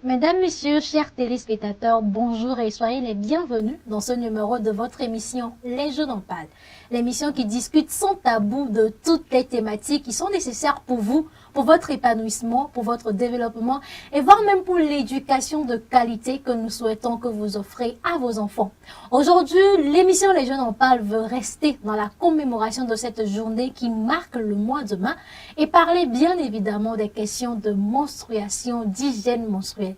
Mesdames, Messieurs, chers téléspectateurs, bonjour et soyez les bienvenus dans ce numéro de votre émission Les Jeunes en parlent. L'émission qui discute sans tabou de toutes les thématiques qui sont nécessaires pour vous, pour votre épanouissement, pour votre développement et voire même pour l'éducation de qualité que nous souhaitons que vous offrez à vos enfants. Aujourd'hui, l'émission Les Jeunes en parlent veut rester dans la commémoration de cette journée qui marque le mois de mai et parler bien évidemment des questions de menstruation, d'hygiène menstruelle.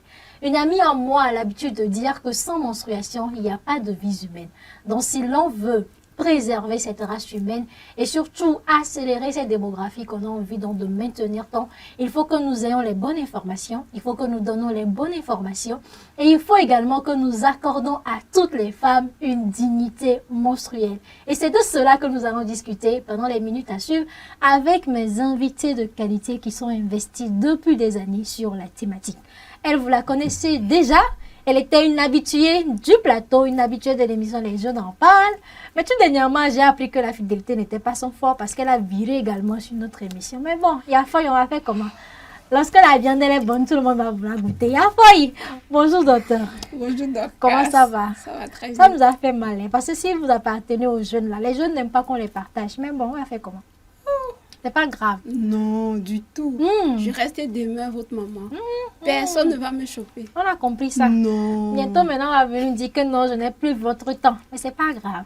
Une amie à moi a l'habitude de dire que sans menstruation, il n'y a pas de vie humaine. Donc si l'on veut préserver cette race humaine et surtout accélérer cette démographie qu'on a envie donc de maintenir tant, il faut que nous ayons les bonnes informations, il faut que nous donnons les bonnes informations et il faut également que nous accordons à toutes les femmes une dignité menstruelle. Et c'est de cela que nous allons discuter pendant les minutes à suivre avec mes invités de qualité qui sont investis depuis des années sur la thématique. Elle, vous la connaissez déjà. Elle était une habituée du plateau, une habituée de l'émission Les Jeunes en parlent. Mais tout dernièrement, j'ai appris que la fidélité n'était pas son fort parce qu'elle a viré également sur notre émission. Mais bon, il y a failli, on va faire comment? Lorsque la viande elle est bonne, tout le monde va vouloir goûter. Il y a failli. Bonjour docteur. Bonjour docteur. Comment ça va? Ça va très bien. Ça nous a fait mal. Hein, parce que si vous appartenez aux jeunes là, les jeunes n'aiment pas qu'on les partage. Mais bon, on va faire comment? C'est pas grave. Non, du tout. Je reste demain votre maman. Personne ne va me choper. On a compris ça. Non. Bientôt maintenant, on va venir dire que non, je n'ai plus votre temps. Mais c'est pas grave.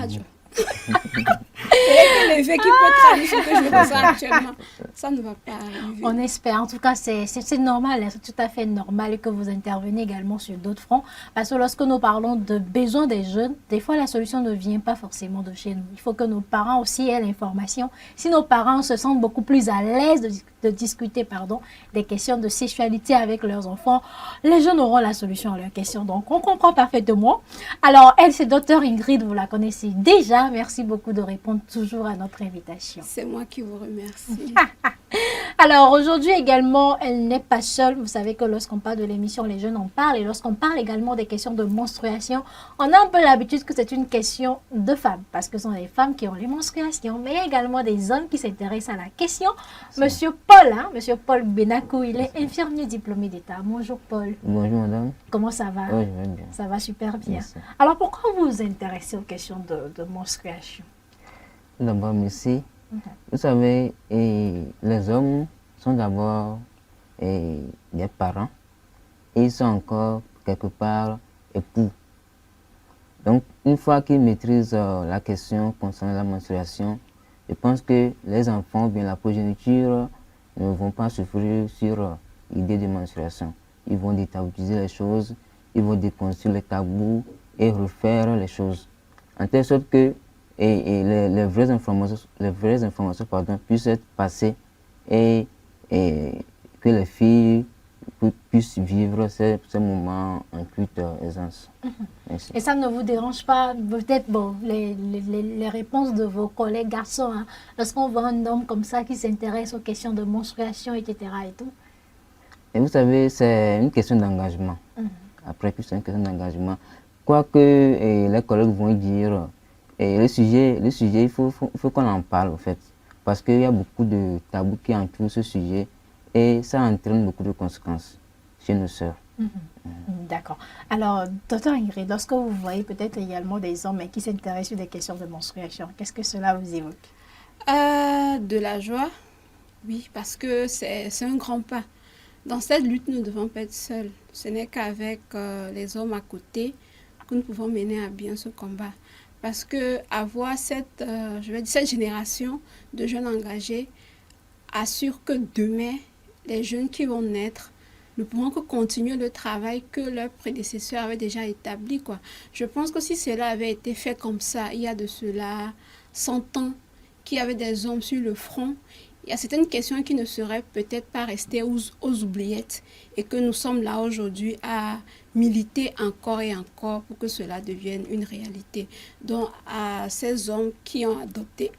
Adieu. C'est l'effet qui peut traduire ce que je ressens actuellement. Ça ne va pas arriver. On espère. En tout cas, c'est normal. Hein, c'est tout à fait normal que vous interveniez également sur d'autres fronts. Parce que lorsque nous parlons de besoins des jeunes, des fois, la solution ne vient pas forcément de chez nous. Il faut que nos parents aussi aient l'information. Si nos parents se sentent beaucoup plus à l'aise de discuter des questions de sexualité avec leurs enfants, les jeunes auront la solution à leurs questions. Donc, on comprend parfaitement. Alors, elle, c'est Dr Ingrid, vous la connaissez déjà. Merci beaucoup de répondre toujours à notre invitation. C'est moi qui vous remercie. Alors aujourd'hui également, elle n'est pas seule. Vous savez que lorsqu'on parle de l'émission, les jeunes en parlent. Et lorsqu'on parle également des questions de menstruation, on a un peu l'habitude que c'est une question de femmes. Parce que ce sont les femmes qui ont les menstruations. Mais il y a également des hommes qui s'intéressent à la question. Monsieur Paul, Monsieur Paul Benakou, il est infirmier diplômé d'État. Bonjour Paul. Bonjour madame. Comment ça va? Oui, je vais bien. Ça va super bien. Merci. Alors pourquoi vous vous intéressez aux questions de menstruation? D'abord, merci. Vous savez, les hommes sont d'abord des parents et ils sont encore quelque part époux. Donc, une fois qu'ils maîtrisent la question concernant la menstruation, je pense que les enfants, bien la progéniture, ne vont pas souffrir sur l'idée de menstruation. Ils vont détabouiser les choses, ils vont déconstruire les tabous et refaire les choses. En telle sorte que les vraies informations puissent être passées et que les filles puissent vivre ces moments en toute aisance. Merci. Et ça ne vous dérange pas, peut-être, bon, les réponses de vos collègues garçons, hein, lorsqu'on voit un homme comme ça qui s'intéresse aux questions de menstruation, etc. et tout? Et vous savez, c'est une question d'engagement. Après tout, c'est une question d'engagement. Quoi que les collègues vont dire, et le sujet, il faut qu'on en parle, en fait. Parce qu'il y a beaucoup de tabous qui entourent ce sujet et ça entraîne beaucoup de conséquences chez nos sœurs. D'accord. Alors, docteur Ingrid, lorsque vous voyez peut-être également des hommes qui s'intéressent sur des questions de menstruation, qu'est-ce que cela vous évoque? De la joie, oui, parce que c'est un grand pas. Dans cette lutte, nous ne devons pas être seuls. Ce n'est qu'avec les hommes à côté que nous pouvons mener à bien ce combat. Parce que avoir cette génération de jeunes engagés assure que demain, les jeunes qui vont naître ne pourront que continuer le travail que leurs prédécesseurs avaient déjà établi, quoi. Je pense que si cela avait été fait comme ça, il y a de cela 100 ans, qu'il y avait des hommes sur le front, il y a certaines questions qui ne seraient peut-être pas restées aux oubliettes et que nous sommes là aujourd'hui à militer encore et encore pour que cela devienne une réalité. Donc à ces hommes qui ont adopté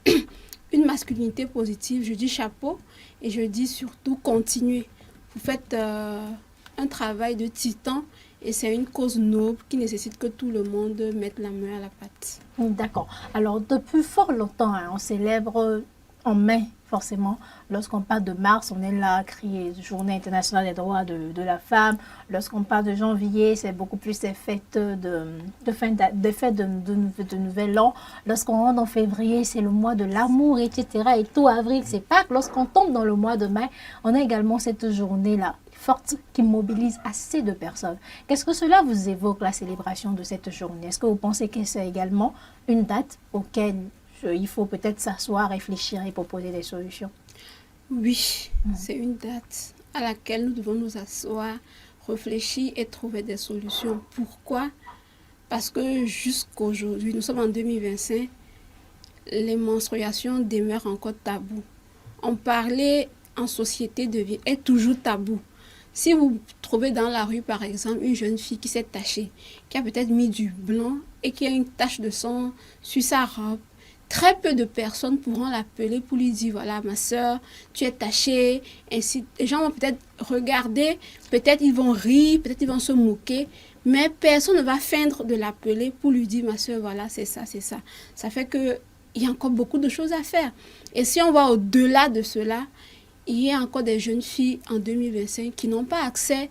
une masculinité positive, je dis chapeau et je dis surtout continuez. Vous faites un travail de titan et c'est une cause noble qui nécessite que tout le monde mette la main à la pâte. D'accord. Alors, depuis fort longtemps, on célèbre en mai, forcément. Lorsqu'on parle de mars, on est là à crier Journée internationale des droits de la femme. Lorsqu'on parle de janvier, c'est beaucoup plus des fêtes de nouvel an. Lorsqu'on rentre en février, c'est le mois de l'amour, etc. Et tout, avril, c'est Pâques. Lorsqu'on tombe dans le mois de mai, on a également cette journée-là forte qui mobilise assez de personnes. Qu'est-ce que cela vous évoque, la célébration de cette journée? Est-ce que vous pensez que c'est également une date auquel il faut peut-être s'asseoir, réfléchir et proposer des solutions? Oui, c'est une date à laquelle nous devons nous asseoir, réfléchir et trouver des solutions. Pourquoi? Parce que jusqu'aujourd'hui, nous sommes en 2025, les menstruations demeurent encore tabou. En parler en société est toujours tabou. Si vous trouvez dans la rue, par exemple, une jeune fille qui s'est tachée, qui a peut-être mis du blanc et qui a une tache de sang sur sa robe, très peu de personnes pourront l'appeler pour lui dire, voilà, ma soeur, tu es tachée. Ainsi, les gens vont peut-être regarder, peut-être ils vont rire, peut-être ils vont se moquer, mais personne ne va feindre de l'appeler pour lui dire, ma soeur, voilà, c'est ça, c'est ça. Ça fait qu'il y a encore beaucoup de choses à faire. Et si on va au-delà de cela, il y a encore des jeunes filles en 2025 qui n'ont pas accès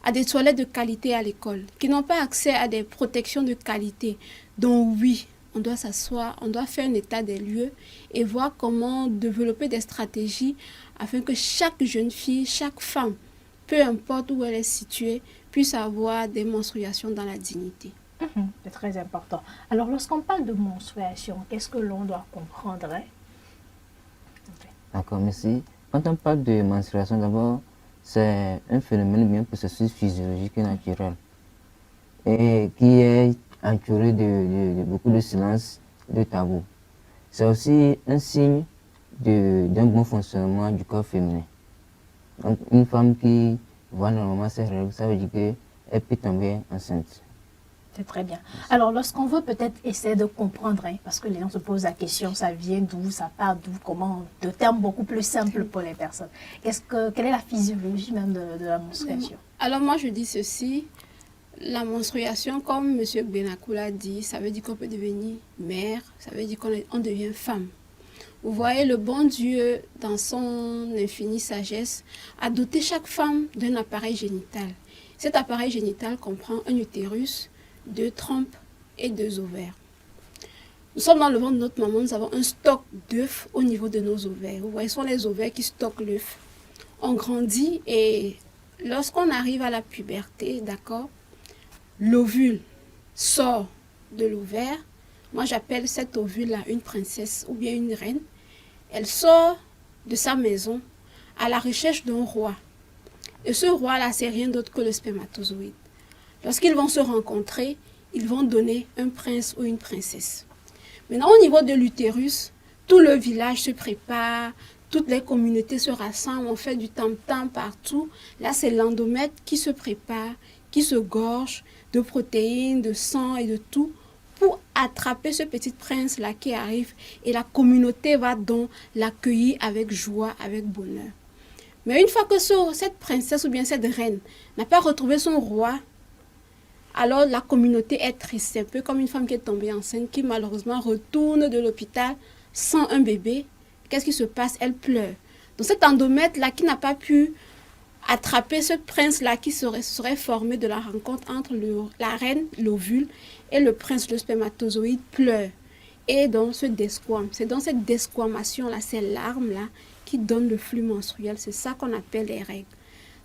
à des toilettes de qualité à l'école, qui n'ont pas accès à des protections de qualité. Donc oui, on doit s'asseoir, on doit faire un état des lieux et voir comment développer des stratégies afin que chaque jeune fille, chaque femme, peu importe où elle est située, puisse avoir des menstruations dans la dignité. C'est très important. Alors, lorsqu'on parle de menstruation, qu'est-ce que l'on doit comprendre, hein? D'accord, merci. Quand on parle de menstruation, d'abord, c'est un phénomène bien processus physiologique et naturel et qui est entouré de beaucoup de silence, de tabou. C'est aussi un signe d'un bon fonctionnement du corps féminin. Donc, une femme qui voit normalement ses règles, ça veut dire qu'elle peut tomber enceinte. C'est très bien. Alors, lorsqu'on veut peut-être essayer de comprendre, hein, parce que les gens se posent la question, ça vient d'où, ça part d'où, comment, de termes beaucoup plus simples pour les personnes. Quelle est la physiologie même de la menstruation? Alors moi, je dis ceci, la menstruation, comme M. Benakou l'a dit, ça veut dire qu'on peut devenir mère, ça veut dire qu'on devient femme. Vous voyez, le bon Dieu, dans son infinie sagesse, a doté chaque femme d'un appareil génital. Cet appareil génital comprend un utérus, 2 trompes et 2 ovaires. Nous sommes dans le ventre de notre maman, nous avons un stock d'œufs au niveau de nos ovaires. Vous voyez, ce sont les ovaires qui stockent l'œuf. On grandit et lorsqu'on arrive à la puberté, d'accord, l'ovule sort de l'ovaire. Moi, j'appelle cet ovule-là une princesse ou bien une reine. Elle sort de sa maison à la recherche d'un roi. Et ce roi-là, c'est rien d'autre que le spermatozoïde. Lorsqu'ils vont se rencontrer, ils vont donner un prince ou une princesse. Maintenant, au niveau de l'utérus, tout le village se prépare, toutes les communautés se rassemblent, on fait du tam-tam partout. Là, c'est l'endomètre qui se prépare, qui se gorge de protéines, de sang et de tout pour attraper ce petit prince-là qui arrive. Et la communauté va donc l'accueillir avec joie, avec bonheur. Mais une fois que cette princesse ou bien cette reine n'a pas retrouvé son roi, alors la communauté est triste. C'est un peu comme une femme qui est tombée enceinte, qui malheureusement retourne de l'hôpital sans un bébé. Qu'est-ce qui se passe? Elle pleure. Donc cet endomètre-là qui n'a pas pu attraper ce prince-là qui serait formé de la rencontre entre la reine, l'ovule, et le prince, le spermatozoïde, pleure. Et donc se desquame. C'est dans cette desquamation-là, ces larmes-là, qui donnent le flux menstruel. C'est ça qu'on appelle les règles.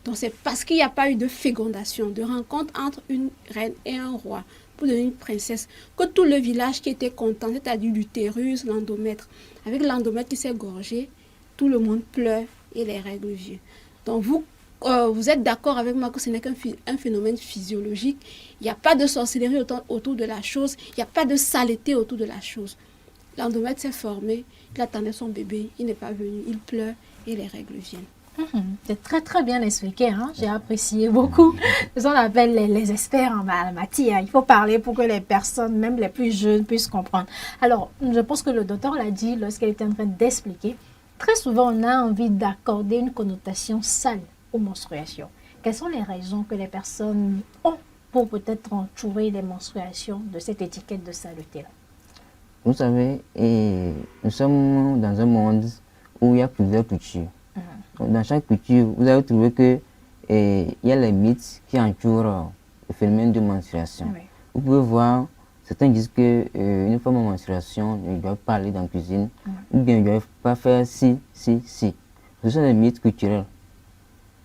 Donc c'est parce qu'il n'y a pas eu de fécondation, de rencontre entre une reine et un roi pour devenir une princesse, que tout le village qui était content, c'est-à-dire l'utérus, l'endomètre, avec l'endomètre qui s'est gorgé, tout le monde pleure et les règles viennent. Donc vous êtes d'accord avec moi que ce n'est qu'un phénomène physiologique. Il n'y a pas de sorcellerie autour de la chose, il n'y a pas de saleté autour de la chose. L'endomètre s'est formé, il attendait son bébé, il n'est pas venu, il pleure et les règles viennent. C'est très très bien expliqué, hein? J'ai apprécié beaucoup. C'est ce qu'on appelle les experts en matière. Il faut parler pour que les personnes, même les plus jeunes, puissent comprendre. Alors, je pense que le docteur l'a dit lorsqu'il était en train d'expliquer. Très souvent, on a envie d'accorder une connotation sale aux menstruations. Quelles sont les raisons que les personnes ont pour peut-être entourer les menstruations de cette étiquette de saleté-là? Vous savez, nous sommes dans un monde où il y a plusieurs cultures. Donc, dans chaque culture, vous allez trouver que il y a les mythes qui entourent le phénomène de menstruation. Oui. Vous pouvez voir, certains disent que une femme en menstruation ne doit pas aller dans la cuisine, ou bien ne doit pas faire ci, ci, ci. Ce sont des mythes culturels.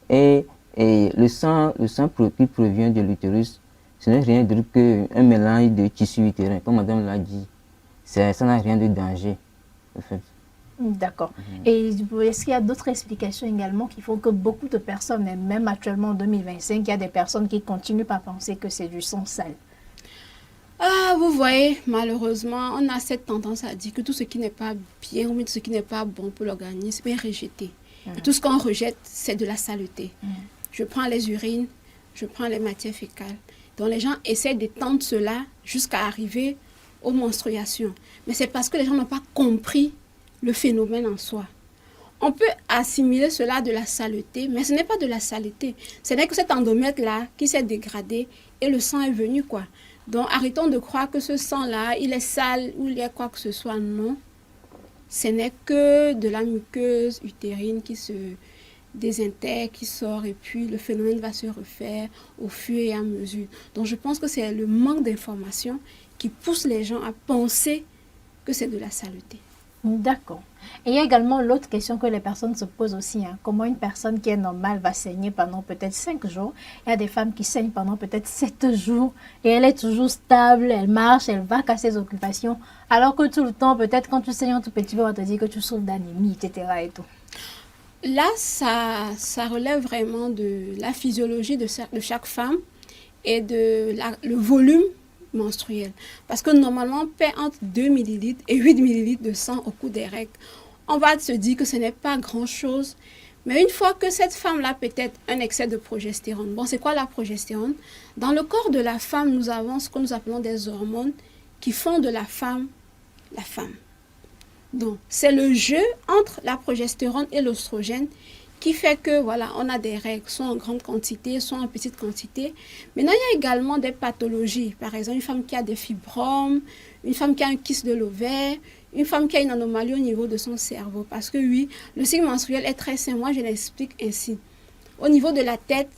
Et le sang qui provient de l'utérus, ce n'est rien d'autre qu'un mélange de tissu utérin, comme madame l'a dit. Ça n'a rien de danger, en fait. D'accord. Et est-ce qu'il y a d'autres explications également qui font que beaucoup de personnes, et même actuellement en 2025, il y a des personnes qui continuent à penser que c'est du sang sale? Ah, vous voyez, malheureusement, on a cette tendance à dire que tout ce qui n'est pas bien ou tout ce qui n'est pas bon pour l'organisme est rejeté. Et tout ce qu'on rejette, c'est de la saleté. Je prends les urines, je prends les matières fécales. Donc les gens essaient d'étendre cela jusqu'à arriver aux menstruations. Mais c'est parce que les gens n'ont pas compris le phénomène en soi. On peut assimiler cela à de la saleté, mais ce n'est pas de la saleté. Ce n'est que cet endomètre-là qui s'est dégradé et le sang est venu, quoi. Donc arrêtons de croire que ce sang-là, il est sale ou il y a quoi que ce soit. Non. Ce n'est que de la muqueuse utérine qui se désintègre, qui sort, et puis le phénomène va se refaire au fur et à mesure. Donc je pense que c'est le manque d'information qui pousse les gens à penser que c'est de la saleté. D'accord. Et il y a également l'autre question que les personnes se posent aussi. Comment une personne qui est normale va saigner pendant peut-être 5 jours? Il y a des femmes qui saignent pendant peut-être 7 jours et elle est toujours stable, elle marche, elle va qu'à ses occupations. Alors que tout le temps, peut-être quand tu saignes un tout petit peu, on va te dire que tu souffres d'anémie, etc. et tout. Là, ça relève vraiment de la physiologie de chaque femme et de le volume menstruel. Parce que normalement, on perd entre 2 ml et 8 ml de sang au cours des règles. On va se dire que ce n'est pas grand-chose. Mais une fois que cette femme-là peut-être un excès de progestérone. Bon, c'est quoi la progestérone? Dans le corps de la femme, nous avons ce que nous appelons des hormones qui font de la femme la femme. Donc, c'est le jeu entre la progestérone et l'oestrogène qui fait que, voilà, on a des règles, soit en grande quantité, soit en petite quantité. Maintenant, il y a également des pathologies. Par exemple, une femme qui a des fibromes, une femme qui a un kyste de l'ovaire, une femme qui a une anomalie au niveau de son cerveau. Parce que oui, le cycle menstruel est très simple. Moi, je l'explique ainsi. Au niveau de la tête,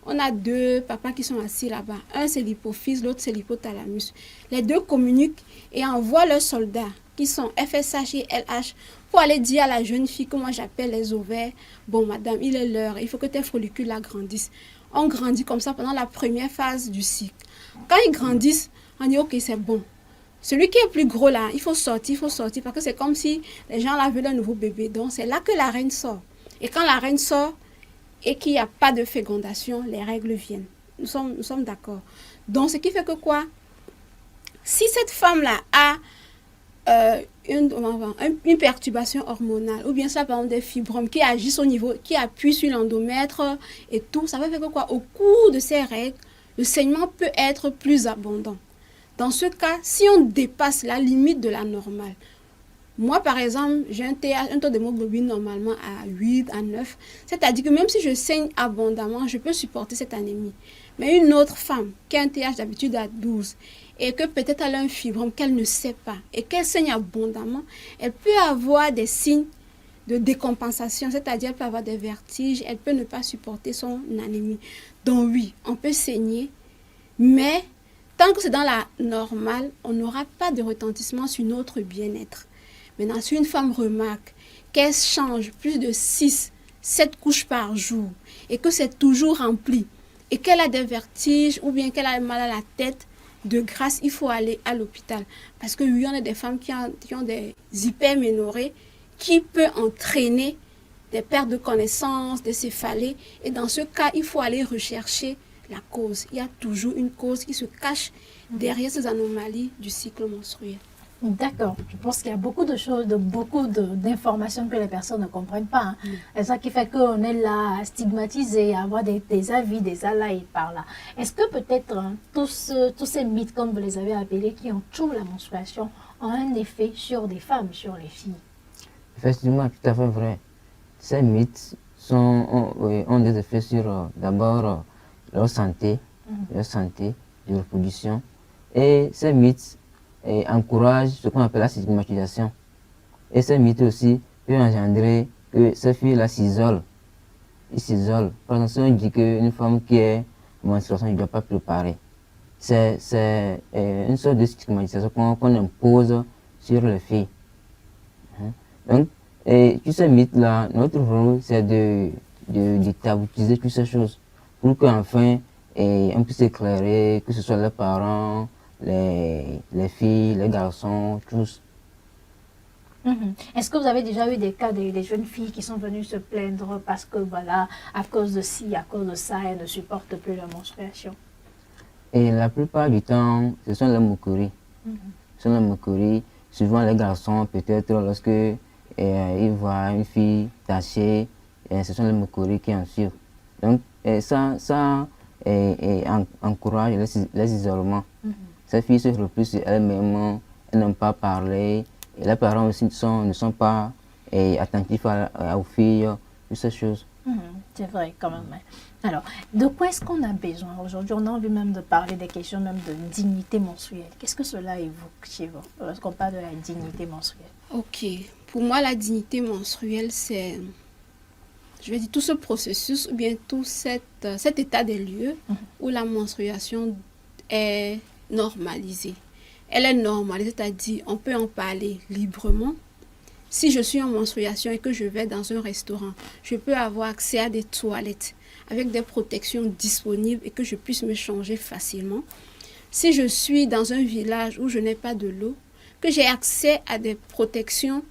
on a 2 papas qui sont assis là-bas. Un, c'est l'hypophyse, l'autre, c'est l'hypothalamus. Les 2 communiquent et envoient leurs soldats, qui sont FSH et LH, pour aller dire à la jeune fille que moi j'appelle les ovaires, bon madame, il est l'heure, il faut que tes follicules là grandissent. On grandit comme ça pendant la première phase du cycle. Quand ils grandissent, on dit ok, c'est bon. Celui qui est plus gros là, il faut sortir, parce que c'est comme si les gens là veulent un nouveau bébé. Donc c'est là que la reine sort. Et quand la reine sort et qu'il n'y a pas de fécondation, les règles viennent. Nous sommes d'accord. Donc ce qui fait que quoi? Si cette femme là a une perturbation hormonale ou bien ça par exemple des fibromes qui agissent au niveau, qui appuient sur l'endomètre et tout, ça va faire que quoi? Au cours de ces règles, le saignement peut être plus abondant. Dans ce cas, si on dépasse la limite de la normale, moi par exemple, j'ai un taux d'hémoglobine normalement à 8, à 9, c'est-à-dire que même si je saigne abondamment, je peux supporter cette anémie. Mais une autre femme qui a un TH d'habitude à 12 et que peut-être elle a un fibrome qu'elle ne sait pas et qu'elle saigne abondamment, elle peut avoir des signes de décompensation, c'est-à-dire elle peut avoir des vertiges, elle peut ne pas supporter son anémie. Donc oui, on peut saigner, mais tant que c'est dans la normale, on n'aura pas de retentissement sur notre bien-être. Maintenant, si une femme remarque qu'elle change plus de 6, 7 couches par jour et que c'est toujours rempli et qu'elle a des vertiges ou bien qu'elle a mal à la tête, de grâce, il faut aller à l'hôpital. Parce que oui, on a des femmes qui ont des hyperménorrhées qui peuvent entraîner des pertes de connaissance, des céphalées. Et dans ce cas, il faut aller rechercher la cause. Il y a toujours une cause qui se cache derrière ces anomalies du cycle menstruel. D'accord. Je pense qu'il y a beaucoup de choses, beaucoup d'informations que les personnes ne comprennent pas. C'est ça qui fait qu'on est là à stigmatiser, à avoir des avis, des là et par là. Est-ce que peut-être tous ces mythes, comme vous les avez appelés, qui entourent la menstruation, ont un effet sur des femmes, sur les filles? Effectivement, tout à fait vrai. Ces mythes ont des effets sur d'abord leur santé de reproduction. Et ces mythes encouragent ce qu'on appelle la stigmatisation. Et ces mythes aussi peut engendrer que ces filles-là s'isolent. Ils s'isolent. Par exemple, si on dit qu'une femme qui est en menstruation ne doit pas préparer, c'est une sorte de stigmatisation qu'on impose sur les filles. Donc, tous ces mythes-là, notre rôle, c'est de tabouiser toutes ces choses pour qu'enfin, on puisse éclairer, que ce soit les parents, les filles, les garçons, tous. Est-ce que vous avez déjà eu des cas des jeunes filles qui sont venues se plaindre parce que voilà, à cause de ci, à cause de ça, elles ne supportent plus la menstruation? Et la plupart du temps, ce sont les moqueries. Ce sont les moqueries. Souvent les garçons, peut-être lorsque ils voient une fille tachée, ce sont les moqueries qui en suivent. Donc ça encourage les isolements. Ces filles se replient sur elles-mêmes, elles n'aiment pas parler. Et les parents aussi ne sont pas attentifs aux filles, toutes ces choses. C'est vrai quand même. Alors, de quoi est-ce qu'on a besoin aujourd'hui? On a envie même de parler des questions même de dignité menstruelle. Qu'est-ce que cela évoque chez vous lorsqu'on parle de la dignité menstruelle? Ok, pour moi la dignité menstruelle c'est, je vais dire, tout ce processus ou bien tout cet état des lieux où la menstruation est normalisée. Elle est normalisée, c'est-à-dire on peut en parler librement. Si je suis en menstruation et que je vais dans un restaurant, je peux avoir accès à des toilettes avec des protections disponibles et que je puisse me changer facilement. Si je suis dans un village où je n'ai pas de l'eau, que j'ai accès à des protections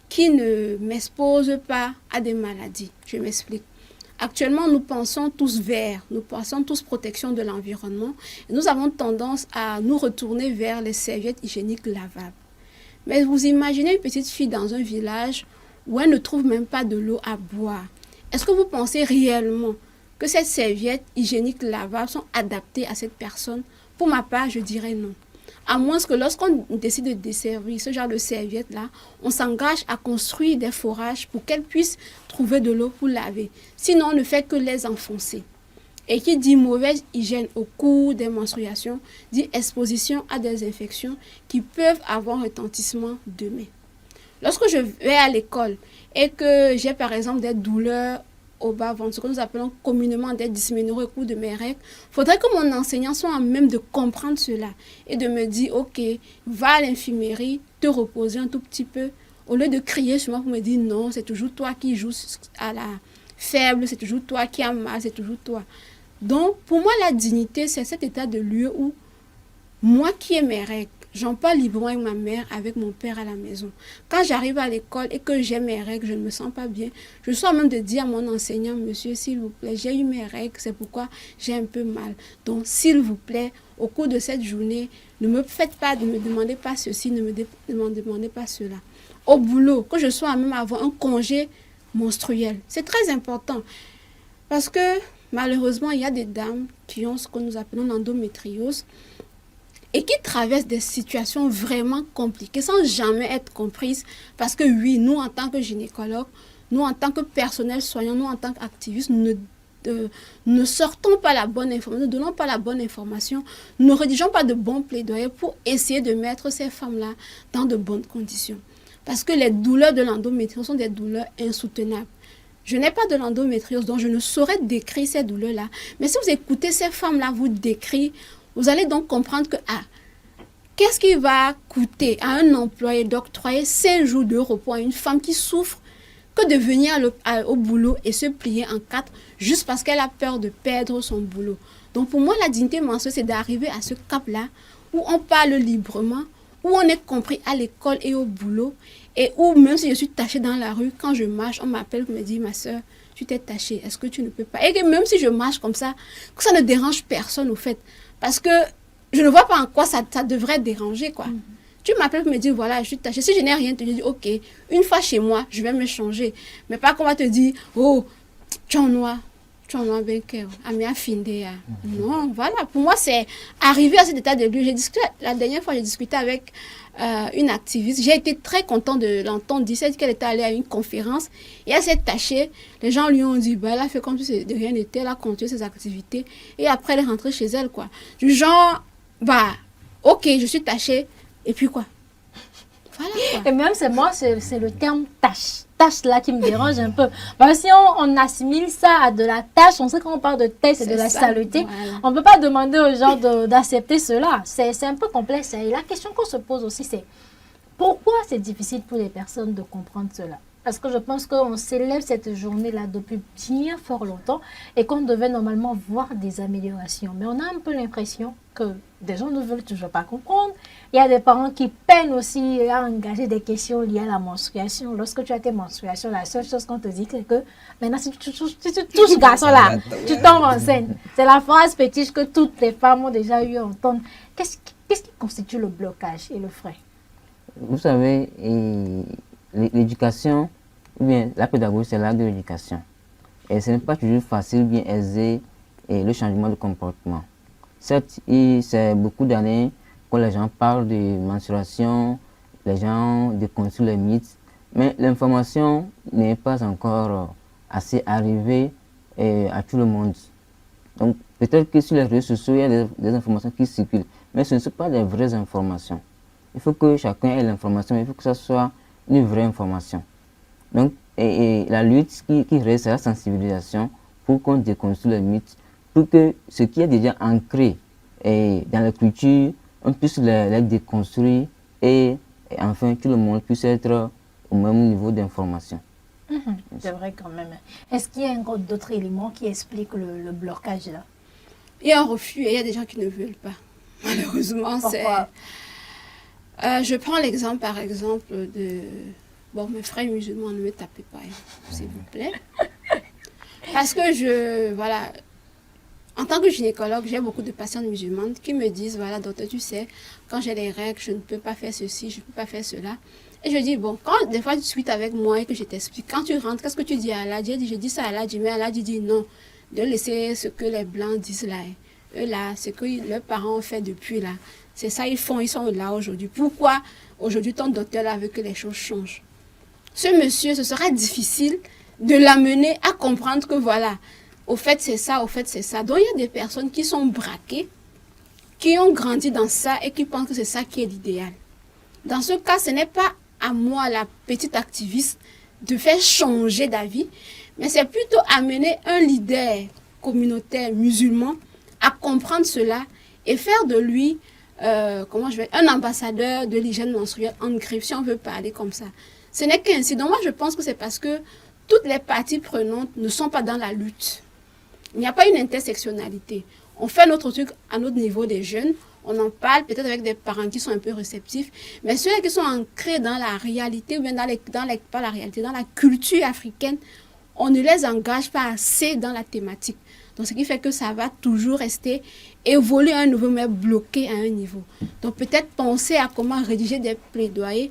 qui ne m'exposent pas à des maladies. Je m'explique. Actuellement, nous pensons tous vert, nous pensons tous protection de l'environnement. Et nous avons tendance à nous retourner vers les serviettes hygiéniques lavables. Mais vous imaginez une petite fille dans un village où elle ne trouve même pas de l'eau à boire. Est-ce que vous pensez réellement que ces serviettes hygiéniques lavables sont adaptées à cette personne? Pour ma part, je dirais non. À moins que lorsqu'on décide de desservir ce genre de serviettes-là, on s'engage à construire des forages pour qu'elles puissent trouver de l'eau pour laver. Sinon, on ne fait que les enfoncer. Et qui dit mauvaise hygiène au cours des menstruations, dit exposition à des infections qui peuvent avoir un retentissement demain. Lorsque je vais à l'école et que j'ai par exemple des douleurs au bas-ventre, ce que nous appelons communément des dysménorrhées au cours de mes règles, il faudrait que mon enseignant soit à même de comprendre cela et de me dire, ok, va à l'infirmerie, te reposer un tout petit peu, au lieu de crier sur moi pour me dire, non, c'est toujours toi qui joues à la faible, c'est toujours toi qui as mal, c'est toujours toi. Donc, pour moi, la dignité, c'est cet état de lieu où moi qui ai mes règles, j'en parle librement avec ma mère, avec mon père à la maison. Quand j'arrive à l'école et que j'ai mes règles, je ne me sens pas bien. Je sors même de dire à mon enseignant, monsieur, s'il vous plaît, j'ai eu mes règles, c'est pourquoi j'ai un peu mal. Donc, s'il vous plaît, au cours de cette journée, ne me faites pas, ne me demandez pas ceci, ne me demandez pas cela. Au boulot, que je sois même avoir un congé menstruel, c'est très important. Parce que, malheureusement, il y a des dames qui ont ce que nous appelons l'endométriose, et qui traversent des situations vraiment compliquées sans jamais être comprises. Parce que oui, nous en tant que gynécologues, nous en tant que personnel soignant, nous en tant qu'activistes, nous ne sortons pas la bonne information, ne donnons pas la bonne information, nous ne rédigeons pas de bons plaidoyers pour essayer de mettre ces femmes-là dans de bonnes conditions. Parce que les douleurs de l'endométriose sont des douleurs insoutenables. Je n'ai pas de l'endométriose, donc je ne saurais décrire ces douleurs-là. Mais si vous écoutez ces femmes-là vous décrire, vous allez donc comprendre que, qu'est-ce qui va coûter à un employé d'octroyer 5 jours de repos à une femme qui souffre que de venir au boulot et se plier en 4 juste parce qu'elle a peur de perdre son boulot. Donc pour moi, la dignité menstruelle, c'est d'arriver à ce cap-là où on parle librement, où on est compris à l'école et au boulot, et où même si je suis tachée dans la rue, quand je marche, on m'appelle pour me dire, ma soeur, tu t'es tachée, est-ce que tu ne peux pas? Et que même si je marche comme ça, que ça ne dérange personne au fait. Parce que je ne vois pas en quoi ça devrait déranger, quoi. Tu m'appelles pour me dire, voilà, je suis tachée. Si je n'ai rien, tu te dis, ok, une fois chez moi, je vais me changer. Mais pas qu'on va te dire, oh, tu es en noir bien cœur, non, voilà. Pour moi, c'est arriver à cet état de lieu. La dernière fois, j'ai discuté avec une activiste. J'ai été très contente de l'entendre dire qu'elle était allée à une conférence et elle s'est tachée. Les gens lui ont dit, bah, elle a fait comme si de rien n'était, elle a continué ses activités et après elle est rentrée chez elle, quoi. Du genre, bah, ok, je suis tachée et puis quoi. Voilà, quoi. Et même c'est le terme tâche tache-là qui me dérange un peu. Parce que si on assimile ça à de la tache, on sait quand on parle de tache, c'est de la saleté. Voilà. On ne peut pas demander aux gens d'accepter cela. C'est un peu complexe. Et la question qu'on se pose aussi, c'est pourquoi c'est difficile pour les personnes de comprendre cela? Parce que je pense qu'on célèbre cette journée-là depuis bien fort longtemps et qu'on devait normalement voir des améliorations. Mais on a un peu l'impression que des gens ne veulent toujours pas comprendre. Il y a des parents qui peinent aussi à engager des questions liées à la menstruation. Lorsque tu as tes menstruations, la seule chose qu'on te dit, c'est que maintenant, si tu touches ce garçon-là, tu tombes enceinte. C'est la phrase fétiche que toutes les femmes ont déjà eu à entendre. Qu'est-ce qui constitue le blocage et le frein? Vous savez, l'éducation, ou bien la pédagogie, c'est l'art de l'éducation. Et ce n'est pas toujours facile, bien aisé, et le changement de comportement. Certes, c'est beaucoup d'années que les gens parlent de menstruation, les gens déconstruisent les mythes, mais l'information n'est pas encore assez arrivée à tout le monde. Donc, peut-être que sur les réseaux sociaux, il y a des informations qui circulent, mais ce ne sont pas des vraies informations. Il faut que chacun ait l'information, il faut que ça soit une vraie information. Donc, la lutte qui reste, c'est la sensibilisation pour qu'on déconstruise les mythes, pour que ce qui est déjà ancré dans la culture, on puisse les déconstruire et enfin tout le monde puisse être au même niveau d'information. C'est vrai quand même. Est-ce qu'il y a encore d'autres éléments qui expliquent le blocage là? Il y a un refus et il y a des gens qui ne veulent pas. Malheureusement, Pourquoi? Je prends l'exemple, par exemple, de... Bon, mes frères musulmans, ne me tapez pas, s'il vous plaît. Parce que voilà, en tant que gynécologue, j'ai beaucoup de patientes musulmanes qui me disent, voilà, docteur, tu sais, quand j'ai les règles, je ne peux pas faire ceci, je ne peux pas faire cela. Et je dis, bon, quand des fois tu suis avec moi et que je t'explique, quand tu rentres, qu'est-ce que tu dis à Allah? Je dis ça à Allah, mais Allah dit non, de laisser ce que les Blancs disent là. Eux là, ce que leurs parents ont fait depuis là. C'est ça, ils sont là aujourd'hui. Pourquoi aujourd'hui ton docteur là veut que les choses changent? Ce monsieur, ce serait difficile de l'amener à comprendre que voilà, au fait c'est ça, au fait c'est ça. Donc il y a des personnes qui sont braquées, qui ont grandi dans ça et qui pensent que c'est ça qui est l'idéal. Dans ce cas, ce n'est pas à moi, la petite activiste, de faire changer d'avis, mais c'est plutôt amener un leader communautaire musulman à comprendre cela et faire de lui un ambassadeur de l'hygiène menstruelle en griffe, si on veut parler comme ça. Ce n'est qu'ainsi. Donc moi, je pense que c'est parce que toutes les parties prenantes ne sont pas dans la lutte. Il n'y a pas une intersectionnalité. On fait notre truc à notre niveau des jeunes, on en parle peut-être avec des parents qui sont un peu réceptifs, mais ceux qui sont ancrés dans la réalité, ou bien pas la réalité, dans la culture africaine, on ne les engage pas assez dans la thématique. Donc, ce qui fait que ça va toujours rester évoluer à un niveau, mais bloqué à un niveau. Donc, peut-être penser à comment rédiger des plaidoyers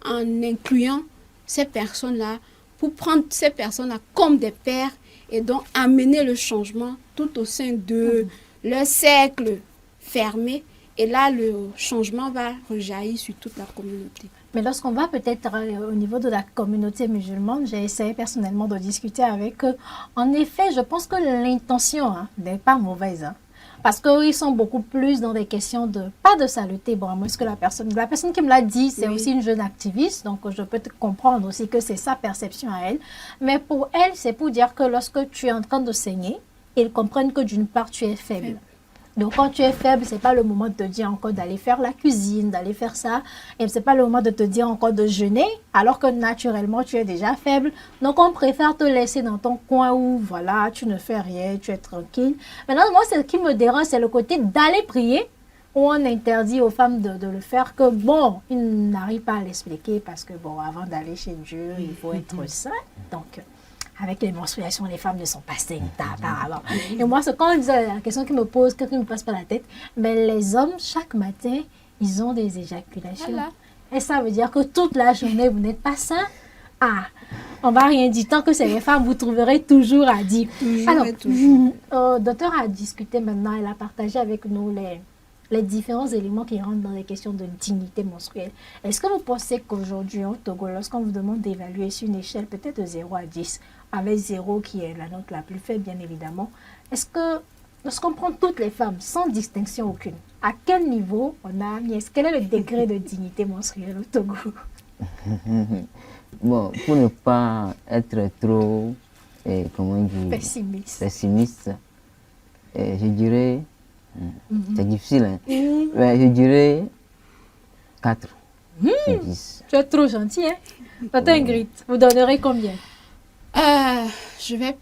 en incluant ces personnes-là, pour prendre ces personnes-là comme des pairs et donc amener le changement tout au sein de leur cercle fermé. Et là, le changement va rejaillir sur toute la communauté. Mais lorsqu'on va peut-être au niveau de la communauté musulmane, j'ai essayé personnellement de discuter avec eux. En effet, je pense que l'intention n'est pas mauvaise. Parce qu'ils sont beaucoup plus dans des questions pas de saleté. Bon, moi, est-ce que la personne qui me l'a dit, c'est aussi une jeune activiste, donc je peux te comprendre aussi que c'est sa perception à elle. Mais pour elle, c'est pour dire que lorsque tu es en train de saigner, ils comprennent que d'une part, tu es faible. Donc, quand tu es faible, ce n'est pas le moment de te dire encore d'aller faire la cuisine, d'aller faire ça. Et ce n'est pas le moment de te dire encore de jeûner, alors que naturellement, tu es déjà faible. Donc, on préfère te laisser dans ton coin où, voilà, tu ne fais rien, tu es tranquille. Maintenant, moi, ce qui me dérange, c'est le côté d'aller prier, où on interdit aux femmes de le faire, que bon, ils n'arrivent pas à l'expliquer parce que, bon, avant d'aller chez Dieu, il faut être saint. Donc, avec les menstruations, les femmes ne sont pas saines apparemment. Et moi, c'est quand on dit la question qui me passe par la tête, mais les hommes, chaque matin, ils ont des éjaculations. Voilà. Et ça veut dire que toute la journée, vous n'êtes pas sains. Ah, on va rien dire. Tant que c'est les femmes, vous trouverez toujours à dire. Alors, docteur a discuté maintenant, elle a partagé avec nous les différents éléments qui rentrent dans les questions de dignité menstruelle. Est-ce que vous pensez qu'aujourd'hui, au Togo, lorsqu'on vous demande d'évaluer sur une échelle peut-être de 0 à 10, avec 0 qui est la note la plus faible, bien évidemment, est-ce que, lorsqu'on prend toutes les femmes, sans distinction aucune, à quel niveau on a mis, quel est le degré de dignité menstruelle au Togo? Bon, pour ne pas être trop, comment dire, pessimiste, je dirais, c'est difficile, hein, mais je dirais 4 sur 10. Tu es trop gentil, hein? Tante Ingrid, vous donnerez combien? Je vais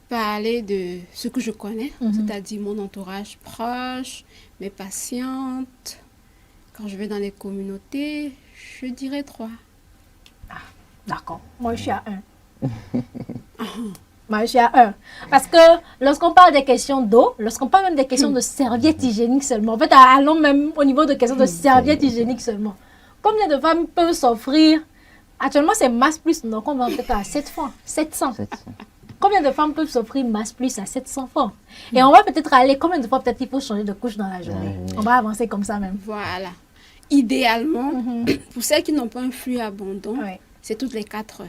parler de ce que je connais, c'est-à-dire mon entourage proche, mes patientes. Quand je vais dans les communautés, je dirais 3. D'accord. Moi, je suis à 1. Moi, je suis à 1. Parce que lorsqu'on parle des questions d'eau, lorsqu'on parle même des questions de serviettes hygiéniques seulement, en fait, allons même au niveau de questions de serviettes hygiéniques seulement. Combien de femmes peuvent s'offrir? Actuellement, c'est Mass Plus, donc on va peut-être à 7 francs, 700. Combien de femmes peuvent s'offrir Mass Plus à 700 francs? Et on va peut-être aller, combien de fois peut-être il faut changer de couche dans la journée? On va avancer comme ça même. Voilà. Idéalement, pour celles qui n'ont pas un flux abondant, c'est toutes les 4 heures.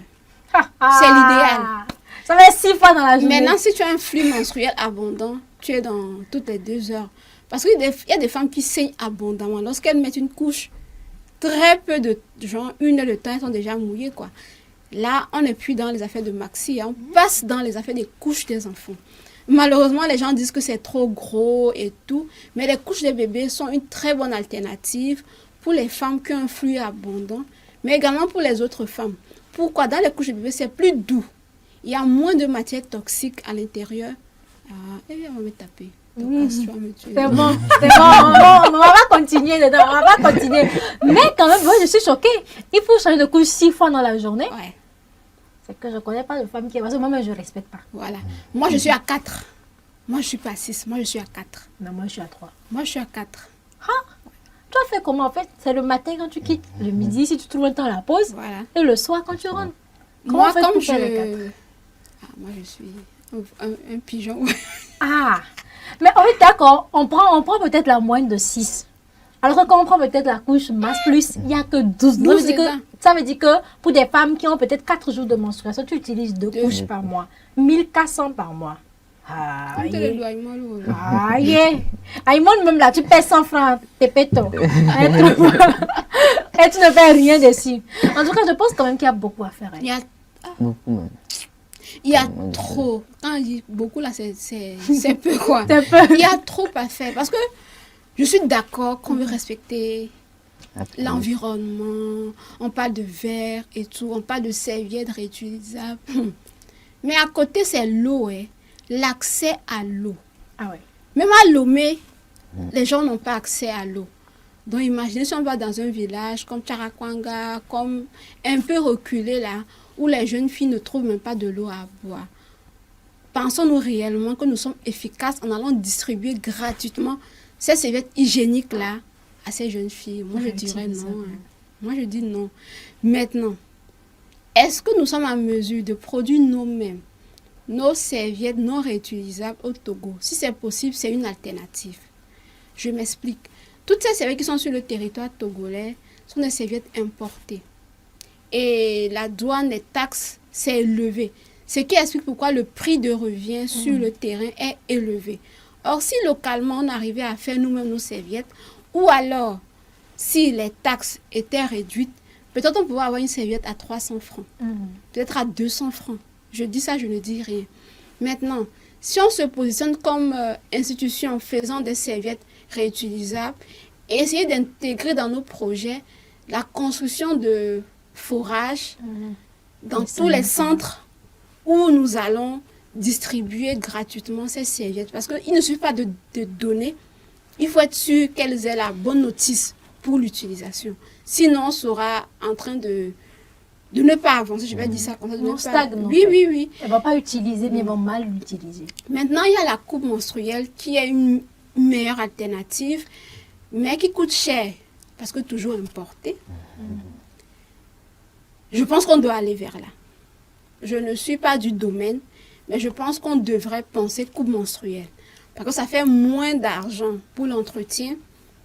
C'est l'idéal. Ça fait 6 fois dans la journée. Maintenant, si tu as un flux menstruel abondant, tu es dans toutes les 2 heures. Parce qu'il y a des femmes qui saignent abondamment. Lorsqu'elles mettent une couche, très peu de genre, 1 heure de temps, elles sont déjà mouillées, quoi. Là, on n'est plus dans les affaires de maxi, on passe dans les affaires des couches des enfants. Malheureusement, les gens disent que c'est trop gros et tout, mais les couches des bébés sont une très bonne alternative pour les femmes qui ont un flux abondant, mais également pour les autres femmes. Pourquoi? Dans les couches des bébés, c'est plus doux. Il y a moins de matière toxique à l'intérieur. On va me taper. C'est bon, c'est bon. On va continuer dedans, on va continuer. Mais quand même, moi, je suis choquée. Il faut changer de couche 6 fois dans la journée. Ouais. C'est que je ne connais pas de femme qui est... Parce que moi, je ne respecte pas. Voilà. Moi, je suis à 4. Moi, je ne suis pas à 6. Moi, je suis à 4. Non, moi, je suis à 3. Moi, je suis à 4. Tu as fait comment en fait? C'est le matin quand tu quittes, le midi si tu trouves un temps à la pause, Voilà. et le soir quand tu rentres. Moi, comme moi, je suis un pigeon. Mais en fait, d'accord, on prend peut-être la moyenne de 6. Alors que quand on prend peut-être la couche masse plus, il n'y a que 12. Ça veut dire que pour des femmes qui ont peut-être 4 jours de menstruation, tu utilises 2 couches par mois. 1400 par mois. Aïe, même là, tu payes 100 francs, t'es péto. Et tu ne fais rien dessus. En tout cas, je pense quand même qu'il y a beaucoup à faire. Il y a trop. Quand on dit beaucoup, là, c'est peu quoi. Il y a trop à faire. Parce que je suis d'accord qu'on veut respecter l'environnement. On parle de verre et tout. On parle de serviettes réutilisables. Mais à côté, c'est l'eau. L'accès à l'eau. Même à Lomé, les gens n'ont pas accès à l'eau. Donc imaginez si on va dans un village comme Charakwanga, comme un peu reculé là, où les jeunes filles ne trouvent même pas de l'eau à boire. Pensons-nous réellement que nous sommes efficaces en allant distribuer gratuitement ces serviettes hygiéniques là à ces jeunes filles? Moi je dirais non. Moi je dis non. Maintenant, est-ce que nous sommes en mesure de produire nous-mêmes nos serviettes non réutilisables au Togo? Si c'est possible, c'est une alternative. Je m'explique. Toutes ces serviettes qui sont sur le territoire togolais sont des serviettes importées. Et la douane, les taxes, c'est élevé. Ce qui explique pourquoi le prix de revient sur le terrain est élevé. Or, si localement, on arrivait à faire nous-mêmes nos serviettes, ou alors, si les taxes étaient réduites, peut-être on pouvait avoir une serviette à 300 francs, peut-être à 200 francs. Je dis ça, je ne dis rien. Maintenant, si on se positionne comme institution faisant des serviettes réutilisables et essayer d'intégrer dans nos projets la construction de forages dans tous les centres où nous allons distribuer gratuitement ces serviettes. Parce qu'il ne suffit pas de donner, il faut être sûr qu'elles aient la bonne notice pour l'utilisation. Sinon, on sera en train de ne pas avancer, je vais dire ça comme ça. On stagne. Oui. Elle ne va pas utiliser, mais elle va mal l'utiliser. Maintenant, il y a la coupe menstruelle qui est une meilleure alternative, mais qui coûte cher, parce que toujours importée. Je pense qu'on doit aller vers là. Je ne suis pas du domaine, mais je pense qu'on devrait penser coupe menstruelle. Parce que ça fait moins d'argent pour l'entretien,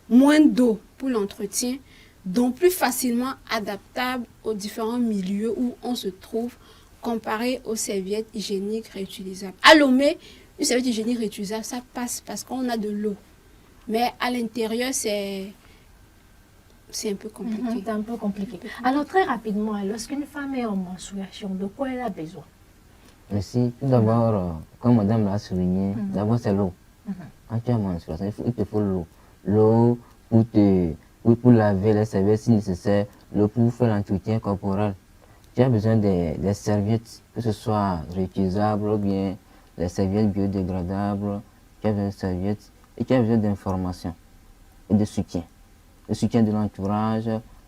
moins d'eau pour l'entretien, donc plus facilement adaptable aux différents milieux où on se trouve, comparé aux serviettes hygiéniques réutilisables. À Lomé, une serviette hygiénique réutilisable, ça passe parce qu'on a de l'eau. Mais à l'intérieur, c'est un peu compliqué. C'est un peu compliqué. Alors, très rapidement, lorsqu'une femme est en menstruation, de quoi elle a besoin? Merci. Tout d'abord, comme madame l'a souligné, d'abord c'est l'eau. Quand tu as menstruation, il te faut l'eau. L'eau pour laver les serviettes si nécessaire, l'eau pour faire l'entretien corporel. Tu as besoin des serviettes, que ce soit réutilisables ou bien les serviettes biodégradables. Tu as besoin de serviettes et tu as besoin d'informations et de soutien. Le soutien de l'entourage,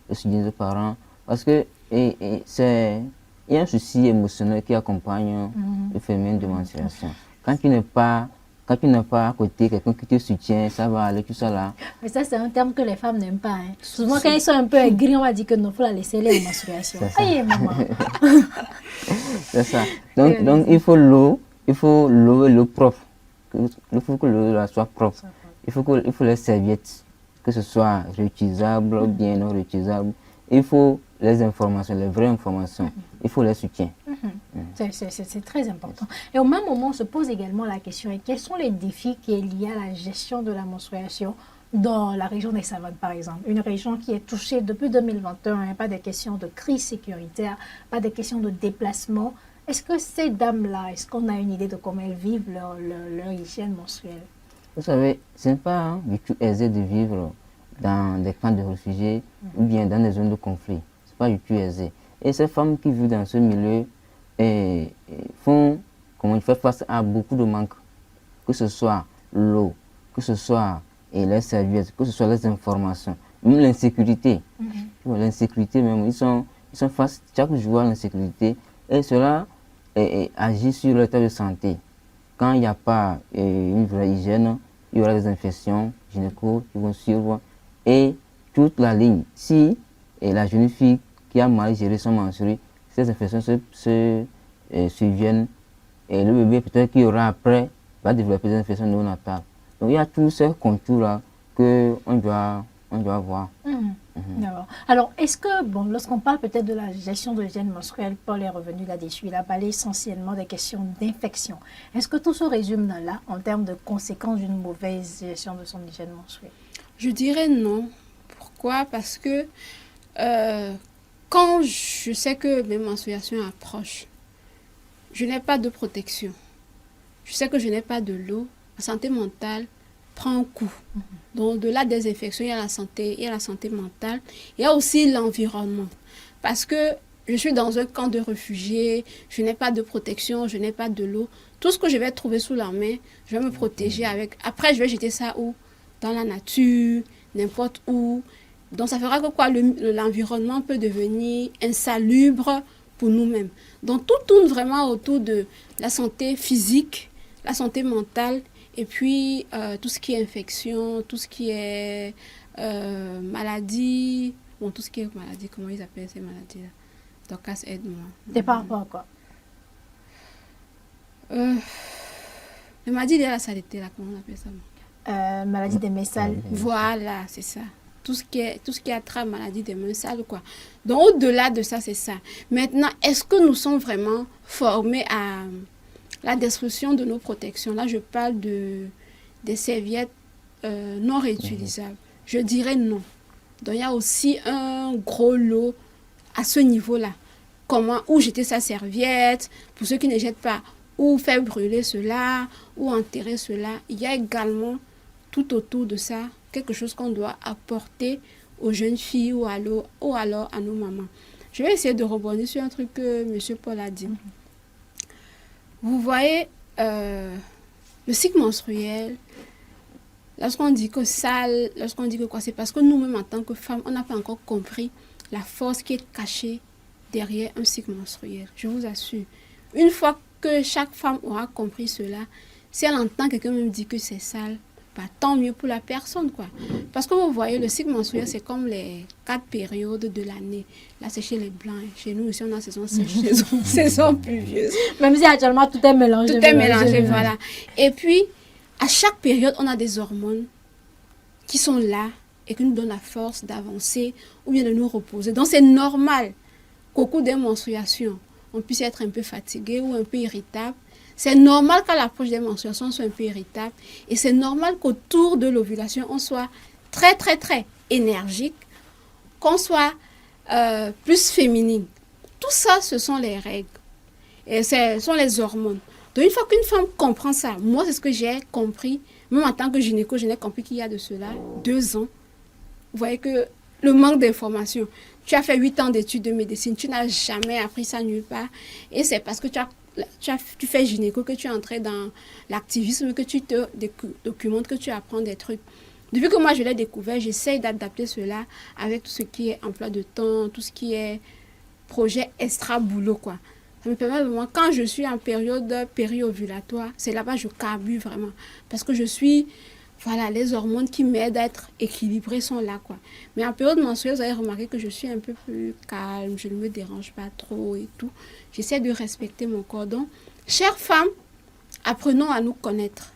le soutien des parents. Parce que il y a un souci émotionnel qui accompagne le phénomène de menstruation. Quand tu n'es pas à côté, quelqu'un qui te soutient, ça va aller, tout ça là. Mais ça, c'est un terme que les femmes n'aiment pas. Hein. Souvent, quand ils sont un peu aigris, on va dire que non, il faut la laisser aller en menstruation. Aïe, maman. C'est ça. Donc, il faut l'eau et l'eau propre. Il faut que l'eau soit propre. Il faut les serviettes, que ce soit réutilisables ou bien non réutilisables. Il faut les informations, les vraies informations. Il faut les soutiens. C'est très important. Et au même moment, on se pose également la question, et quels sont les défis qui sont liés à la gestion de la menstruation dans la région des Savanes, par exemple? Une région qui est touchée depuis 2021, hein, pas des questions de crise sécuritaire, pas des questions de déplacement. Est-ce que ces dames-là, est-ce qu'on a une idée de comment elles vivent leur hygiène menstruelle? Vous savez, ce n'est pas du tout aisé de vivre dans des camps de réfugiés ou bien dans des zones de conflit. Ce n'est pas du tout aisé. Et ces femmes qui vivent dans ce milieu font face à beaucoup de manques, que ce soit l'eau, que ce soit les serviettes, que ce soit les informations, même l'insécurité. L'insécurité même, ils sont face chaque jour à l'insécurité et cela agit sur leur état de santé. Quand il n'y a pas une vraie hygiène, il y aura des infections gynéco qui vont suivre et toute la ligne. Si la jeune fille qui a mal géré son menstrues, ces infections surviennent et le bébé peut-être qu'il y aura après va développer des infections néonatales. Donc il y a tous ces contours-là qu'on doit voir. D'accord. Alors, est-ce que, lorsqu'on parle peut-être de la gestion de l'hygiène menstruelle, Paul est revenu là-dessus, il a parlé essentiellement des questions d'infection. Est-ce que tout se résume là en termes de conséquences d'une mauvaise gestion de son hygiène menstruelle? Je dirais non. Pourquoi? Parce que quand je sais que mes menstruations approchent, je n'ai pas de protection. Je sais que je n'ai pas de l'eau. Ma santé mentale prend un coup. Donc, au-delà des infections, il y a la santé mentale. Il y a aussi l'environnement. Parce que je suis dans un camp de réfugiés, je n'ai pas de protection, je n'ai pas de l'eau. Tout ce que je vais trouver sous la main, je vais me protéger avec. Après, je vais jeter ça où? Dans la nature, n'importe où. Donc, ça fera que quoi? L'environnement peut devenir insalubre pour nous-mêmes. Donc, tout tourne vraiment autour de la santé physique, la santé mentale, et puis tout ce qui est infection, tout ce qui est maladie. Bon, tout ce qui est maladie, comment ils appellent ces maladies-là? Dorcas, aide-moi. C'est par rapport à quoi? Les maladies de la saleté, là, comment on appelle ça? Maladie des mains sales. Voilà, c'est ça. Tout ce qui attrape maladie des mains sales, quoi. Donc, au-delà de ça, c'est ça. Maintenant, est-ce que nous sommes vraiment formés à la destruction de nos protections? Là, je parle des serviettes non réutilisables. Je dirais non. Donc, il y a aussi un gros lot à ce niveau-là. Où jeter sa serviette, pour ceux qui ne jettent pas, ou faire brûler cela, ou enterrer cela. Il y a également tout autour de ça quelque chose qu'on doit apporter aux jeunes filles ou alors à nos mamans. Je vais essayer de rebondir sur un truc que M. Paul a dit. Vous voyez, le cycle menstruel, lorsqu'on dit que sale, lorsqu'on dit que quoi, c'est parce que nous-mêmes en tant que femmes, on n'a pas encore compris la force qui est cachée derrière un cycle menstruel. Je vous assure. Une fois que chaque femme aura compris cela, si elle entend quelqu'un me dire que c'est sale, tant mieux pour la personne, quoi. Parce que vous voyez, le cycle menstruel, c'est comme les 4 périodes de l'année. Là, c'est chez les Blancs. Chez nous, ici, on a saison sèche, saison pluvieuse. Même si actuellement, tout est mélangé. Tout est mélangé, voilà. Et puis, à chaque période, on a des hormones qui sont là et qui nous donnent la force d'avancer ou bien de nous reposer. Donc, c'est normal qu'au cours des menstruations, on puisse être un peu fatigué ou un peu irritable. C'est normal qu'à l'approche des menstruations, on soit un peu irritable. Et c'est normal qu'autour de l'ovulation, on soit très, très, très énergique. qu'on soit plus féminine. Tout ça, ce sont les règles. Et ce sont les hormones. Donc, une fois qu'une femme comprend ça, moi, c'est ce que j'ai compris, même en tant que gynéco, je n'ai compris qu'il y a de cela 2 ans. Vous voyez que le manque d'information. Tu as fait 8 ans d'études de médecine, tu n'as jamais appris ça nulle part. Et c'est parce que tu fais gynéco que tu es entré dans l'activisme, que tu te documentes, que tu apprends des trucs. Depuis que moi je l'ai découvert, j'essaye d'adapter cela avec tout ce qui est emploi de temps, tout ce qui est projet extra-boulot, quoi. Ça me permet vraiment, quand je suis en période péri-ovulatoire, c'est là-bas que je carbure vraiment. Parce que je suis, voilà, les hormones qui m'aident à être équilibrée sont là, quoi. Mais en période menstruelle, vous avez remarqué que je suis un peu plus calme, je ne me dérange pas trop et tout. J'essaie de respecter mon corps. Donc, chères femmes, apprenons à nous connaître.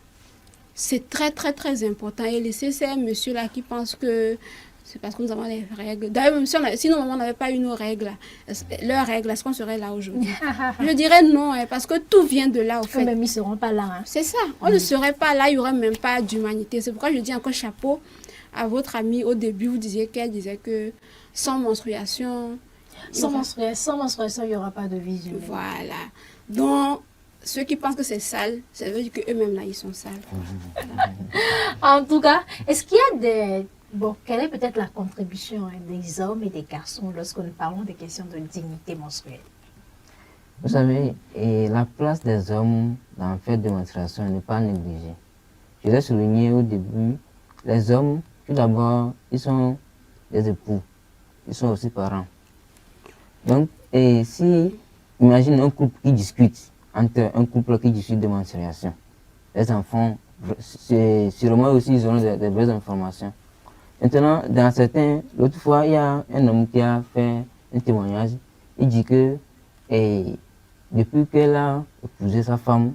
C'est très, très, très important. Et laissez ces messieurs-là qui pensent que c'est parce que nous avons les règles. D'ailleurs, même si nos mamans n'avaient pas eu nos règles, leurs règles, est-ce qu'on serait là aujourd'hui? Je dirais non, parce que tout vient de là, au fait. Même ils ne seront pas là. Hein. C'est ça. On ne serait pas là, il n'y aurait même pas d'humanité. C'est pourquoi je dis encore chapeau à votre amie. Au début, vous disiez qu'elle disait que sans menstruation... Sans menstruation, il n'y aura pas de vie humaine. Voilà. Donc, ceux qui pensent que c'est sale, ça veut dire qu'eux-mêmes, là, ils sont sales. En tout cas, est-ce qu'il y a des... Bon, quelle est peut-être la contribution des hommes et des garçons lorsque nous parlons des questions de dignité menstruelle? Vous savez, et la place des hommes dans le fait de menstruation n'est pas négligée. Je l'ai souligné au début, les hommes, tout d'abord, ils sont des époux, ils sont aussi parents. Donc, et si, imagine un couple qui discute, entre un couple qui discute de menstruation, les enfants, sûrement aussi, ils auront des vraies informations. Maintenant, dans certains, l'autre fois, il y a un homme qui a fait un témoignage. Il dit que depuis qu'elle a épousé sa femme,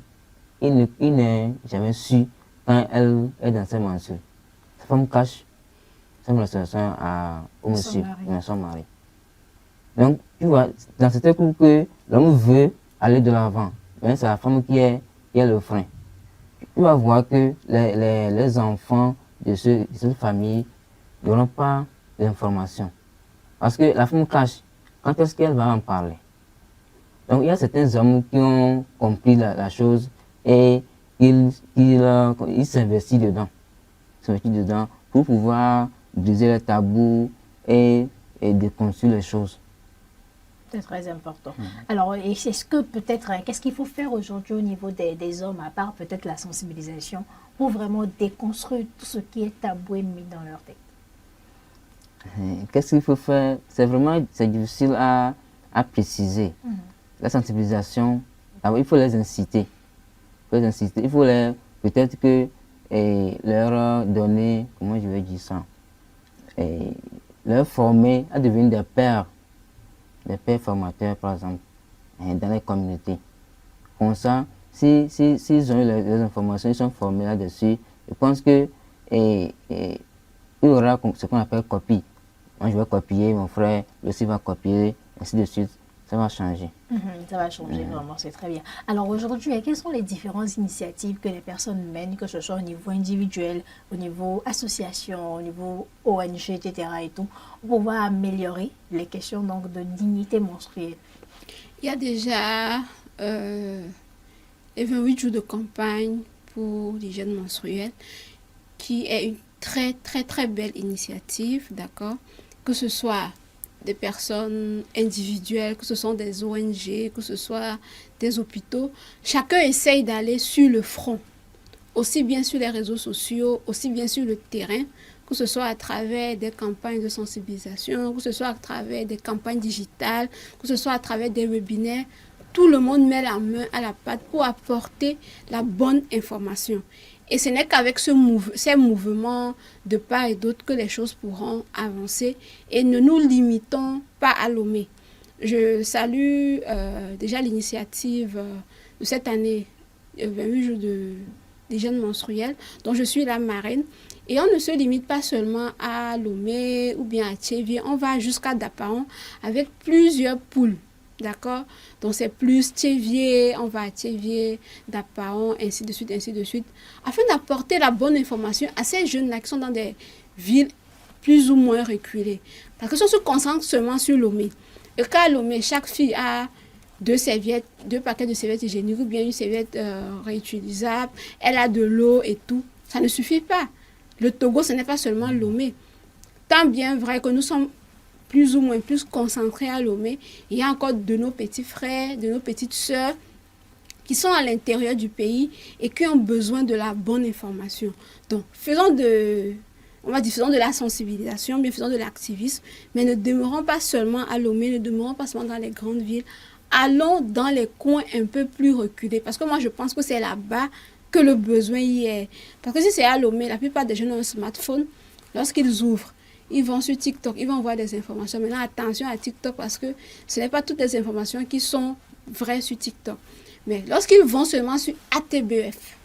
il n'est jamais su quand elle est dans ses menstrues. Sa femme cache sa menstruation au monsieur, à son mari. Donc, tu vois, dans certains couples, l'homme veut aller de l'avant, mais c'est la femme qui est le frein. Tu vas voir que les enfants de cette famille n'auront pas d'informations. Parce que la femme cache. Quand est-ce qu'elle va en parler? Donc il y a certains hommes qui ont compris la chose et ils s'investissent dedans. Pour pouvoir briser les tabous et déconstruire les choses. C'est très important. Alors, est-ce que peut-être, qu'est-ce qu'il faut faire aujourd'hui au niveau des hommes, à part peut-être la sensibilisation, pour vraiment déconstruire tout ce qui est tabou et mis dans leur tête? Qu'est-ce qu'il faut faire? C'est difficile à préciser. La sensibilisation, il faut les inciter. Il faut peut-être que leur donner, comment je vais dire ça, leur former à devenir des pères formateurs, par exemple, dans les communautés. Comme ça, s'ils ont eu les informations, ils sont formés là-dessus, je pense que il y aura ce qu'on appelle copie. Moi, je vais copier, mon frère aussi va copier, ainsi de suite. Ça va changer. Ça va changer, vraiment, c'est très bien. Alors aujourd'hui, quelles sont les différentes initiatives que les personnes mènent, que ce soit au niveau individuel, au niveau association, au niveau ONG, etc. et tout, pour pouvoir améliorer les questions donc, de dignité menstruelle? Il y a déjà les 28 jours de campagne pour l'hygiène menstruelle, qui est une très, très, très belle initiative, d'accord? Que ce soit des personnes individuelles, que ce soit des ONG, que ce soit des hôpitaux. Chacun essaye d'aller sur le front, aussi bien sur les réseaux sociaux, aussi bien sur le terrain, que ce soit à travers des campagnes de sensibilisation, que ce soit à travers des campagnes digitales, que ce soit à travers des webinaires. Tout le monde met la main à la pâte pour apporter la bonne information. Et ce n'est qu'avec ces mouvements de part et d'autre que les choses pourront avancer et ne nous limitons pas à Lomé. Je salue déjà l'initiative de cette année, 28 jours d'hygiène menstruelle, dont je suis la marraine. Et on ne se limite pas seulement à Lomé ou bien à Tchévier, on va jusqu'à Dapaon avec plusieurs poules. D'accord? Donc c'est plus Tchévier, on va à Tchévier, Dapaon, ainsi de suite, afin d'apporter la bonne information à ces jeunes-là qui sont dans des villes plus ou moins reculé. Parce que si on se concentre seulement sur Lomé, et qu'à Lomé, chaque fille a 2 serviettes, 2 paquets de serviettes hygiéniques ou bien une serviette réutilisable, elle a de l'eau et tout, ça ne suffit pas. Le Togo, ce n'est pas seulement Lomé. Tant bien vrai que nous sommes plus ou moins plus concentrés à Lomé, il y a encore de nos petits frères, de nos petites sœurs qui sont à l'intérieur du pays et qui ont besoin de la bonne information. Donc, faisons de la sensibilisation, bien faisons de l'activisme, mais ne demeurons pas seulement à Lomé, ne demeurons pas seulement dans les grandes villes. Allons dans les coins un peu plus reculés, parce que moi, je pense que c'est là-bas que le besoin y est. Parce que si c'est à Lomé, la plupart des jeunes ont un smartphone. Lorsqu'ils ouvrent, ils vont sur TikTok, ils vont voir des informations. Maintenant, attention à TikTok, parce que ce n'est pas toutes les informations qui sont vraies sur TikTok. Mais lorsqu'ils vont seulement sur ATBF,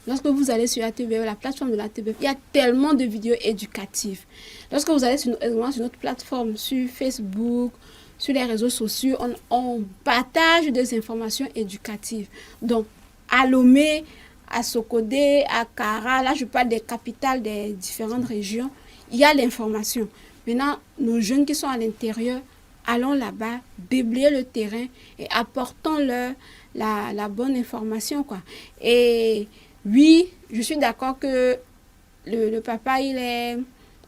lorsque vous allez sur ATBF, la plateforme de l'ATBF, il y a tellement de vidéos éducatives. Lorsque vous allez sur notre plateforme, sur Facebook, sur les réseaux sociaux, on partage des informations éducatives. Donc, à Lomé, à Sokodé, à Kara, là je parle des capitales des différentes régions, il y a l'information. Maintenant, nos jeunes qui sont à l'intérieur, allons là-bas, déblayer le terrain et apportons-leur la bonne information, quoi. Et oui, je suis d'accord que le papa, il est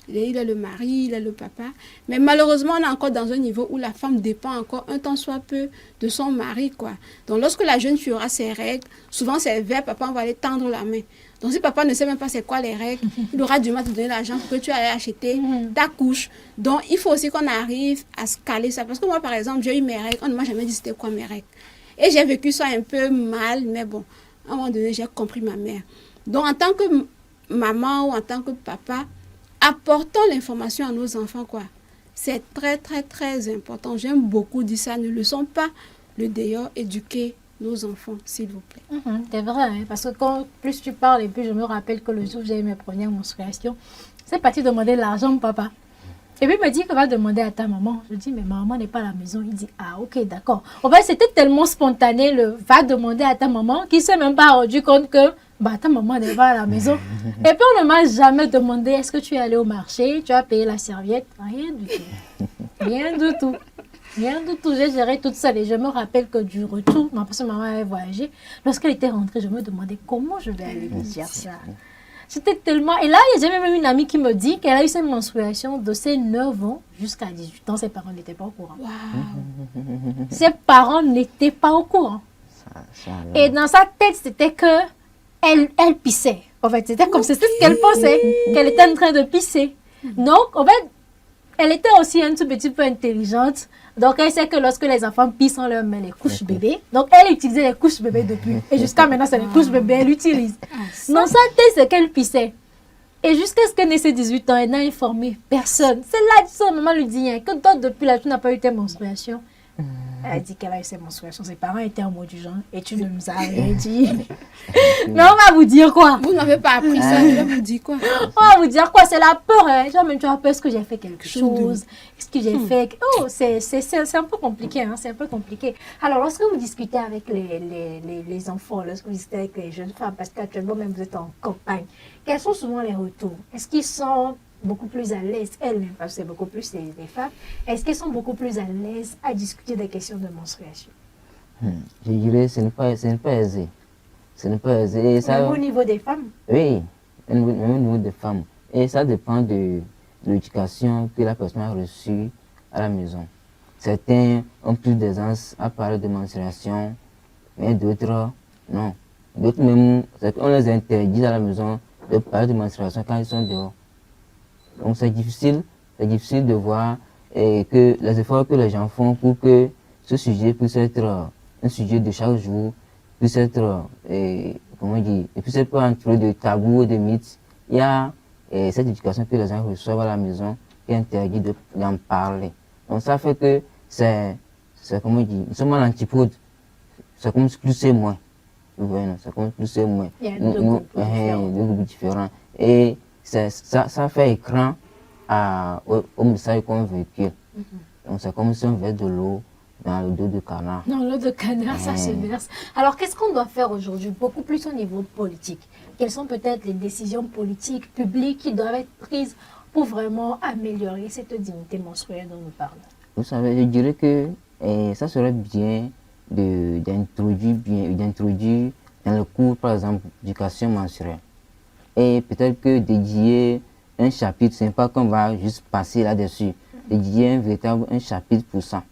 le mari, il est le papa. Mais malheureusement, on est encore dans un niveau où la femme dépend encore un tant soit peu de son mari, quoi. Donc, lorsque la jeune fille aura ses règles, souvent c'est vers papa, on va aller tendre la main. Donc, si papa ne sait même pas c'est quoi les règles, il aura du mal à te donner l'argent pour que tu ailles acheter ta couche. Donc, il faut aussi qu'on arrive à se caler ça. Parce que moi, par exemple, j'ai eu mes règles. On ne m'a jamais dit c'était quoi mes règles. Et j'ai vécu ça un peu mal, mais bon, à un moment donné, j'ai compris ma mère. Donc, en tant que maman ou en tant que papa, apportons l'information à nos enfants, quoi. C'est très, très, très important. J'aime beaucoup dire ça. Ne laissons pas le dehors éduquer nos enfants, s'il vous plaît. C'est vrai, hein, parce que quand plus tu parles, et puis je me rappelle que le jour où j'ai eu mes premières menstruations, c'est parti demander l'argent au papa. Et puis il me dit qu'il va demander à ta maman. Je dis, mais maman n'est pas à la maison. Il dit, ah ok, d'accord. En fait, c'était tellement spontané, va demander à ta maman, qu'il ne s'est même pas rendu compte que ta maman n'est pas à la maison. Et puis on ne m'a jamais demandé, est-ce que tu es allé au marché, tu as payé la serviette? Rien du tout. Rien du tout. Rien du tout. J'ai géré toute seule. Et je me rappelle que du retour, parce que maman avait voyagé, lorsqu'elle était rentrée, je me demandais comment je vais aller lui dire ça. C'était tellement... Et là, j'ai même une amie qui me dit qu'elle a eu ses menstruations de ses 9 ans jusqu'à 18 ans. Ses parents n'étaient pas au courant. Wow. Ses parents n'étaient pas au courant. Et dans sa tête, c'était que elle pissait. En fait, c'était comme c'était ce qu'elle pensait, qu'elle était en train de pisser. Donc, en fait, elle était aussi un tout petit peu intelligente. Donc, elle sait que lorsque les enfants pissent, on leur met les couches bébés. Donc, elle utilisait les couches bébés depuis. Et jusqu'à maintenant, c'est les couches bébés, elle utilise. Dans sa tête, c'est qu'elle pissait. Et jusqu'à ce qu'elle ait ses 18 ans, elle n'a informé personne. C'est là que son maman lui dit que toi, depuis là, tu n'as pas eu tes menstruations. Elle a dit qu'elle a eu ses menstruations. Ses parents étaient en mode du genre. Et tu ne nous as rien dit. Mais on va vous dire quoi? Vous n'avez pas appris ça, je vais vous dire quoi? On va vous dire quoi? C'est la peur. Hein? Genre, même tu as peur, est-ce que j'ai fait quelque chose? Est-ce que j'ai fait... Oh, c'est un peu compliqué. Hein? C'est un peu compliqué. Alors, lorsque vous discutez avec les enfants, lorsque vous discutez avec les jeunes femmes, parce qu'actuellement, même vous êtes en campagne, quels sont souvent les retours? Est-ce qu'ils sont beaucoup plus à l'aise, elles-mêmes, parce que c'est beaucoup plus les femmes, est-ce qu'elles sont beaucoup plus à l'aise à discuter des questions de menstruation? Je dirais ce n'est pas aisé. Ce n'est pas aisé. Et ça, même au niveau des femmes? Oui, même au niveau des femmes. Et ça dépend de l'éducation que la personne a reçue à la maison. Certains ont plus d'aisance à parler de menstruation, mais d'autres, non. D'autres même, on les interdit à la maison de parler de menstruation quand ils sont dehors. Donc c'est difficile de voir que les efforts que les gens font pour que ce sujet puisse être un sujet de chaque jour, puisse être, comment dire, et puisse être entouré de tabous et de mythes. Il y a cette éducation que les gens reçoivent à la maison qui interdit d'en parler. Donc ça fait que c'est comment dire, nous sommes à l'antipode. C'est comme plus et moins. Vous voyez, c'est comme plus et moins. Il y a deux groupes différents. Et ça fait écran au message qu'on véhicule. Donc c'est comme si on veut de l'eau dans le dos de canard. Dans l'eau de canard, ça se verse. Alors qu'est-ce qu'on doit faire aujourd'hui, beaucoup plus au niveau politique? Quelles sont peut-être les décisions politiques, publiques qui doivent être prises pour vraiment améliorer cette dignité menstruelle dont nous parlons? Vous savez, je dirais que ça serait bien d'introduire dans le cours, par exemple, d'éducation menstruelle. Et peut-être que dédier un chapitre, ce n'est pas qu'on va juste passer là-dessus. Dédier un chapitre pour ça.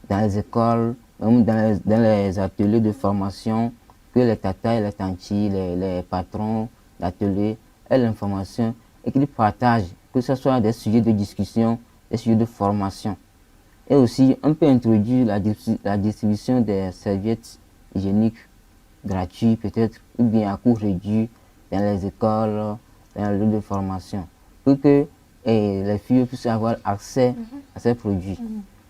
Dans les écoles, même dans les ateliers de formation, que les tatas et les tantis, les patrons d'ateliers aient l'information et qu'ils partagent, que ce soit des sujets de discussion, des sujets de formation. Et aussi, on peut introduire la distribution des serviettes hygiéniques gratuites, peut-être, ou bien à coût réduit dans les écoles, dans les lieux de formation, pour que les filles puissent avoir accès à ces produits.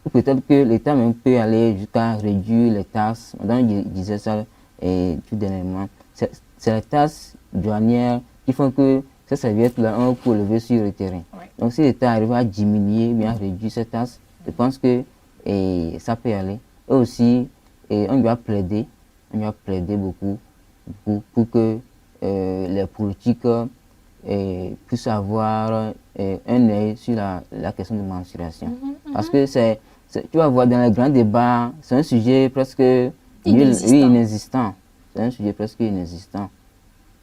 Ou peut-être que l'État même peut aller jusqu'à réduire les taxes. Madame disait ça tout dernièrement. C'est les taxes douanières qui font que ces serviettes-là ont un coût élevé sur le terrain. Ouais. Donc si l'État arrive à diminuer, bien réduire ces taxes, je pense que ça peut aller. Et aussi, on doit plaider beaucoup pour que les politiques puissent avoir un œil sur la question de menstruation. Parce que tu vas voir dans les grands débats, c'est un sujet presque inexistant. C'est un sujet presque inexistant.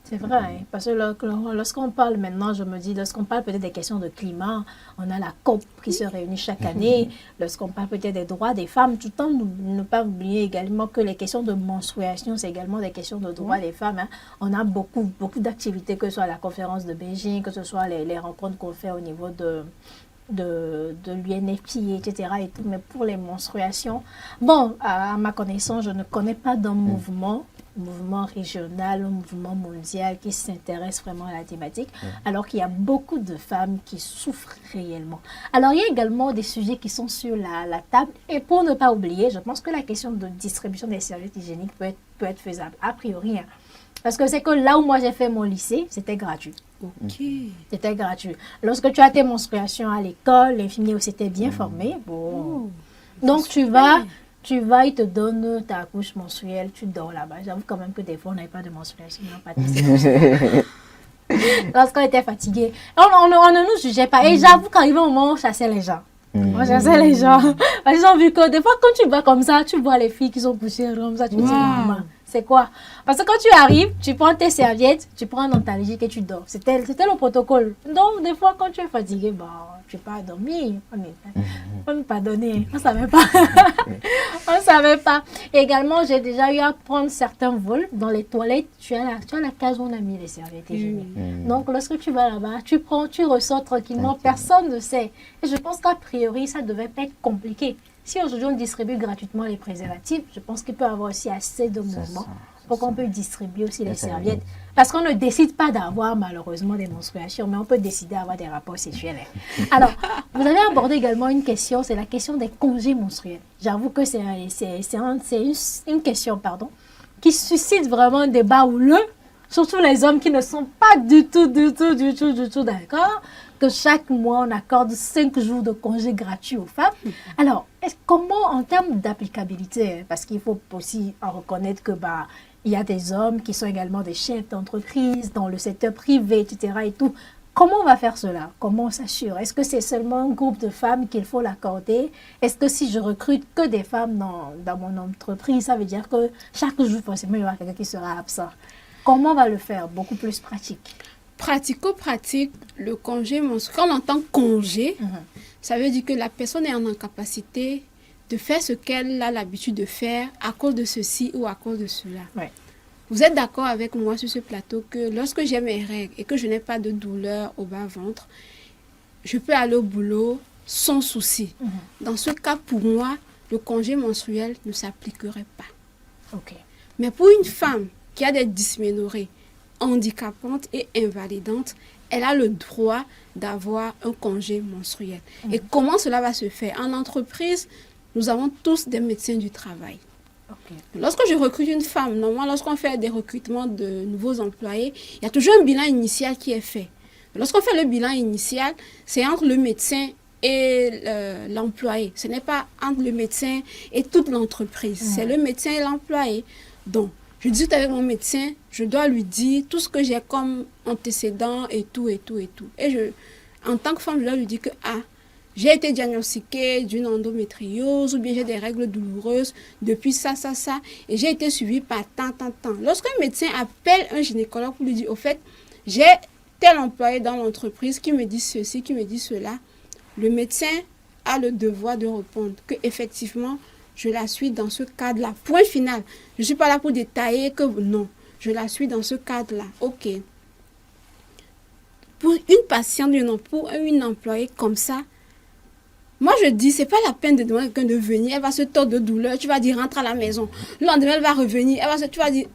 C'est vrai, hein, parce que lorsqu'on parle maintenant, je me dis, lorsqu'on parle peut-être des questions de climat, on a la COP qui se réunit chaque année, lorsqu'on parle peut-être des droits des femmes, tout le temps, ne pas oublier également que les questions de menstruation, c'est également des questions de droits des femmes. Hein. On a beaucoup d'activités, que ce soit la conférence de Beijing, que ce soit les rencontres qu'on fait au niveau de l'UNFPA, etc. Et tout, mais pour les menstruations, bon, à ma connaissance, je ne connais pas d'un mouvement régional, un mouvement mondial qui s'intéresse vraiment à la thématique, alors qu'il y a beaucoup de femmes qui souffrent réellement. Alors, il y a également des sujets qui sont sur la table, et pour ne pas oublier, je pense que la question de distribution des serviettes hygiéniques peut être faisable, a priori, hein. Parce que c'est que là où moi j'ai fait mon lycée, c'était gratuit. Ok. C'était gratuit. Lorsque tu as tes menstruations à l'école, l'infirmier aussi était bien formé. Bon. Donc tu vas, ils te donnent ta couche menstruelle, tu dors là-bas. J'avoue quand même que des fois on n'avait pas de menstruation. Lorsqu'on était fatigué, on ne nous jugeait pas. Et j'avoue qu'arrivé au moment où on chassait les gens. On chassait les gens. Ils ont vu que des fois quand tu vas comme ça, tu vois les filles qui sont couchées comme ça, tu te dis maman. C'est quoi? Parce que quand tu arrives, tu prends tes serviettes, tu prends un antalgique et tu dors. C'était le protocole. Donc, des fois, quand tu es fatigué, tu peux pas dormir. On ne pas donné. On ne savait pas. On ne savait pas. Également, j'ai déjà eu à prendre certains vols dans les toilettes. Tu as la case où on a mis les serviettes hygiéniques. Donc, lorsque tu vas là-bas, tu ressors tranquillement. Personne ne sait. Et je pense qu'a priori, ça ne devait pas être compliqué. Si aujourd'hui on distribue gratuitement les préservatifs, je pense qu'il peut y avoir aussi assez de mouvements pour qu'on peut distribuer aussi les serviettes. Parce qu'on ne décide pas d'avoir malheureusement des menstruations, mais on peut décider d'avoir des rapports sexuels. Alors, vous avez abordé également une question, c'est la question des congés menstruels. J'avoue que c'est une question qui suscite vraiment un débat houleux, surtout les hommes qui ne sont pas du tout d'accord que chaque mois on accorde 5 jours de congé gratuit aux femmes. Alors, comment en termes d'applicabilité, parce qu'il faut aussi en reconnaître que il y a des hommes qui sont également des chefs d'entreprise dans le secteur privé, etc. et tout. Comment on va faire cela? Comment on s'assure? Est-ce que c'est seulement un groupe de femmes qu'il faut l'accorder? Est-ce que si je recrute que des femmes dans mon entreprise, ça veut dire que chaque jour, forcément, il y aura quelqu'un qui sera absent? Comment on va le faire? Beaucoup plus pratique. Pratico-pratique, le congé menstruel, quand on entend congé, ça veut dire que la personne est en incapacité de faire ce qu'elle a l'habitude de faire à cause de ceci ou à cause de cela. Ouais. Vous êtes d'accord avec moi sur ce plateau que lorsque j'ai mes règles et que je n'ai pas de douleur au bas-ventre, je peux aller au boulot sans souci. Dans ce cas, pour moi, le congé menstruel ne s'appliquerait pas. Ok. Mais pour une femme qui a des dysménorrhées handicapantes et invalidantes, elle a le droit d'avoir un congé menstruel. Et comment cela va se faire? En entreprise, nous avons tous des médecins du travail. Okay. Lorsque je recrute une femme, normalement, lorsqu'on fait des recrutements de nouveaux employés, il y a toujours un bilan initial qui est fait. Lorsqu'on fait le bilan initial, c'est entre le médecin et l'employé. Ce n'est pas entre le médecin et toute l'entreprise. C'est le médecin et l'employé. Donc, je discute avec mon médecin, je dois lui dire tout ce que j'ai comme antécédent et tout. Et En tant que femme, je dois lui dire que j'ai été diagnostiquée d'une endométriose ou bien j'ai des règles douloureuses depuis ça, et j'ai été suivie par tant. Lorsqu'un médecin appelle un gynécologue pour lui dire, au fait, j'ai tel employé dans l'entreprise qui me dit ceci, qui me dit cela, le médecin a le devoir de répondre que effectivement je la suis dans ce cadre-là. Point final. Je ne suis pas là pour détailler que non, je la suis dans ce cadre-là. Ok. Pour une patiente, pour une employée comme ça, moi je dis, c'est pas la peine de demander à quelqu'un de venir, elle va se tordre de douleur, tu vas dire rentre à la maison. Le lendemain, elle va revenir, tu vas dire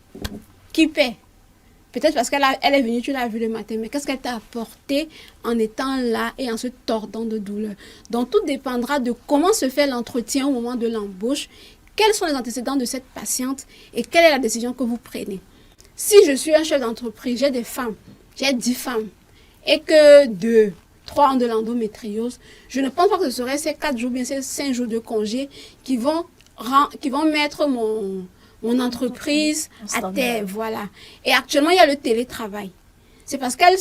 qui paie? Peut-être parce qu'elle est venue, tu l'as vu le matin, mais qu'est-ce qu'elle t'a apporté en étant là et en se tordant de douleur? Donc, tout dépendra de comment se fait l'entretien au moment de l'embauche, quels sont les antécédents de cette patiente et quelle est la décision que vous prenez. Si je suis un chef d'entreprise, j'ai des femmes, j'ai 10 femmes, et que 3 ans de l'endométriose, je ne pense pas que ce serait ces 4 jours, bien ces 5 jours de congé qui vont mettre mon entreprise à terre, voilà. Et actuellement, il y a le télétravail. C'est parce qu'elles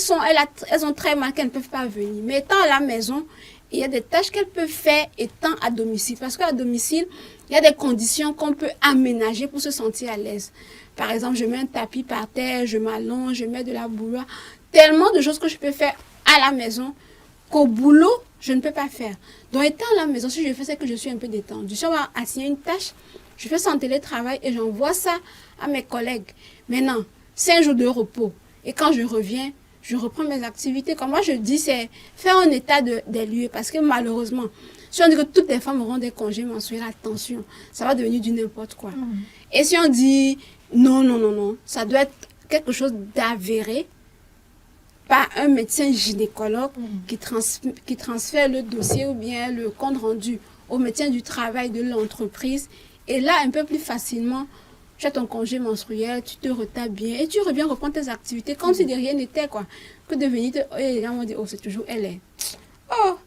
ont très mal qu'elles ne peuvent pas venir. Mais étant à la maison, il y a des tâches qu'elles peuvent faire étant à domicile. Parce qu'à domicile, il y a des conditions qu'on peut aménager pour se sentir à l'aise. Par exemple, je mets un tapis par terre, je m'allonge, je mets de la bouilloire. Tellement de choses que je peux faire à la maison qu'au boulot, je ne peux pas faire. Donc, étant à la maison, si je fais, c'est que je suis un peu détendue. Si on m'a assigné une tâche, je fais ça en télétravail et j'envoie ça à mes collègues. Maintenant, 5 jours de repos. Et quand je reviens, je reprends mes activités. Comme moi, je dis, c'est faire un état des lieux. Parce que malheureusement, si on dit que toutes les femmes auront des congés mensuels, attention, ça va devenir du n'importe quoi. Et si on dit, non, ça doit être quelque chose d'avéré par un médecin gynécologue qui transfère le dossier ou bien le compte rendu au médecin du travail de l'entreprise. Et là, un peu plus facilement, tu as ton congé menstruel, tu te retapes bien et tu reviens reprendre tes activités comme si de rien n'était, quoi. Que de venir et les gens vont dire, oh, c'est toujours elle est. Oh,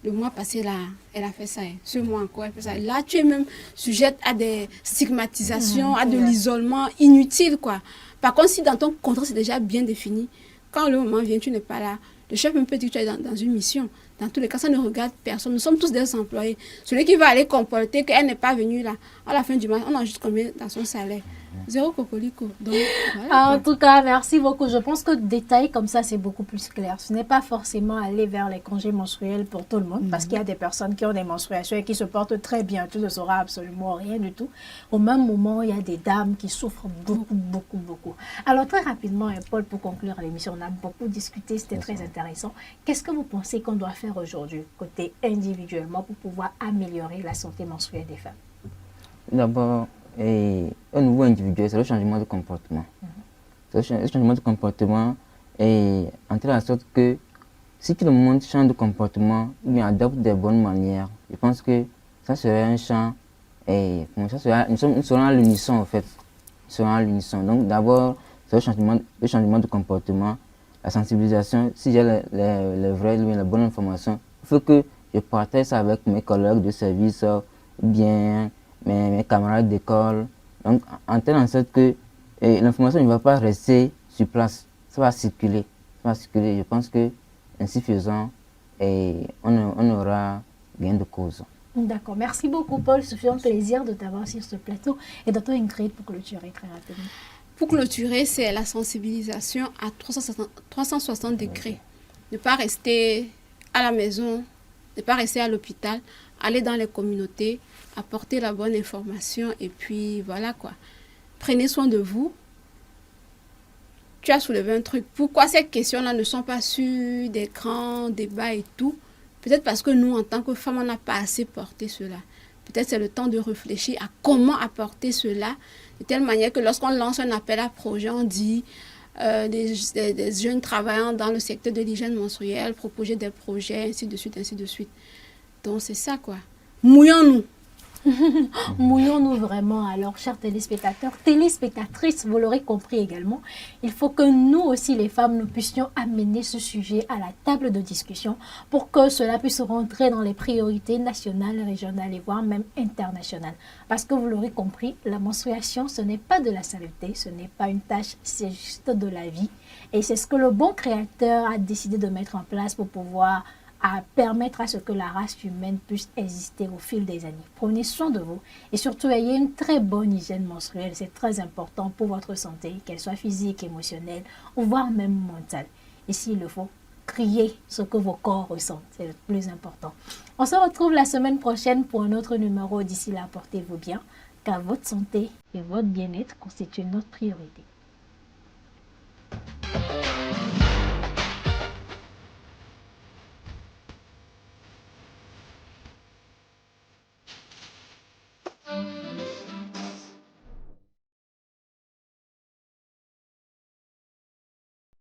le mois passé, là, elle a fait ça. Ce mois encore, elle fait ça. Là, tu es même sujette à des stigmatisations, à de l'isolement inutile, quoi. Par contre, si dans ton contrat, c'est déjà bien défini, quand le moment vient, tu n'es pas là. Le chef me peut dire que tu es dans une mission. Dans tous les cas, ça ne regarde personne. Nous sommes tous des employés. Celui qui va aller comporter qu'elle n'est pas venue là, à la fin du mois, on a juste combien dans son salaire? 0 cocolico. Donc, voilà, en tout cas, merci beaucoup. Je pense que détail comme ça, c'est beaucoup plus clair. Ce n'est pas forcément aller vers les congés menstruels pour tout le monde, parce qu'il y a des personnes qui ont des menstruations et qui se portent très bien. Tu ne sauras absolument rien du tout. Au même moment, il y a des dames qui souffrent beaucoup. Alors, très rapidement, Paul, pour conclure l'émission, on a beaucoup discuté, c'était très intéressant. Qu'est-ce que vous pensez qu'on doit faire aujourd'hui, côté individuellement, pour pouvoir améliorer la santé menstruelle des femmes? D'abord, et au niveau individuel, c'est le changement de comportement. C'est le changement de comportement et en telle sorte que si tout le monde change de comportement ou bien adopte des bonnes manières, je pense que ça serait un champ et nous serons à l'unisson en fait. Nous serons à l'unisson. Donc d'abord, c'est le changement de comportement, la sensibilisation. Si j'ai les vraies ou les bonnes informations, il faut que je partage ça avec mes collègues de service ou bien mes camarades d'école. Donc, en telle sorte que l'information ne va pas rester sur place, ça va circuler. Je pense que ainsi faisant, on aura gain de cause. D'accord, merci beaucoup Paul, ce fut un plaisir de t'avoir sur ce plateau. Et docteur Ingrid, pour clôturer très rapidement. Pour clôturer, c'est la sensibilisation à 360 degrés. Ne pas rester à la maison, ne pas rester à l'hôpital, aller dans les communautés, apporter la bonne information et puis voilà quoi. Prenez soin de vous. Tu as soulevé un truc. Pourquoi ces questions-là ne sont pas sur des grands débats et tout? Peut-être parce que nous, en tant que femmes, on n'a pas assez porté cela. Peut-être c'est le temps de réfléchir à comment apporter cela de telle manière que lorsqu'on lance un appel à projet, on dit des jeunes travaillant dans le secteur de l'hygiène menstruelle, proposer des projets, ainsi de suite. Donc c'est ça quoi. Mouillons-nous. Mouillons-nous vraiment alors, chers téléspectateurs, téléspectatrices, vous l'aurez compris également. Il faut que nous aussi, les femmes, nous puissions amener ce sujet à la table de discussion pour que cela puisse rentrer dans les priorités nationales, régionales et voire même internationales. Parce que vous l'aurez compris, la menstruation, ce n'est pas de la saleté, ce n'est pas une tâche, c'est juste de la vie. Et c'est ce que le bon créateur a décidé de mettre en place pour pouvoir permettre à ce que la race humaine puisse exister au fil des années. Prenez soin de vous et surtout ayez une très bonne hygiène menstruelle. C'est très important pour votre santé, qu'elle soit physique, émotionnelle ou voire même mentale. Et s'il le faut, criez ce que vos corps ressentent. C'est le plus important. On se retrouve la semaine prochaine pour un autre numéro. D'ici là, portez-vous bien, car votre santé et votre bien-être constituent notre priorité.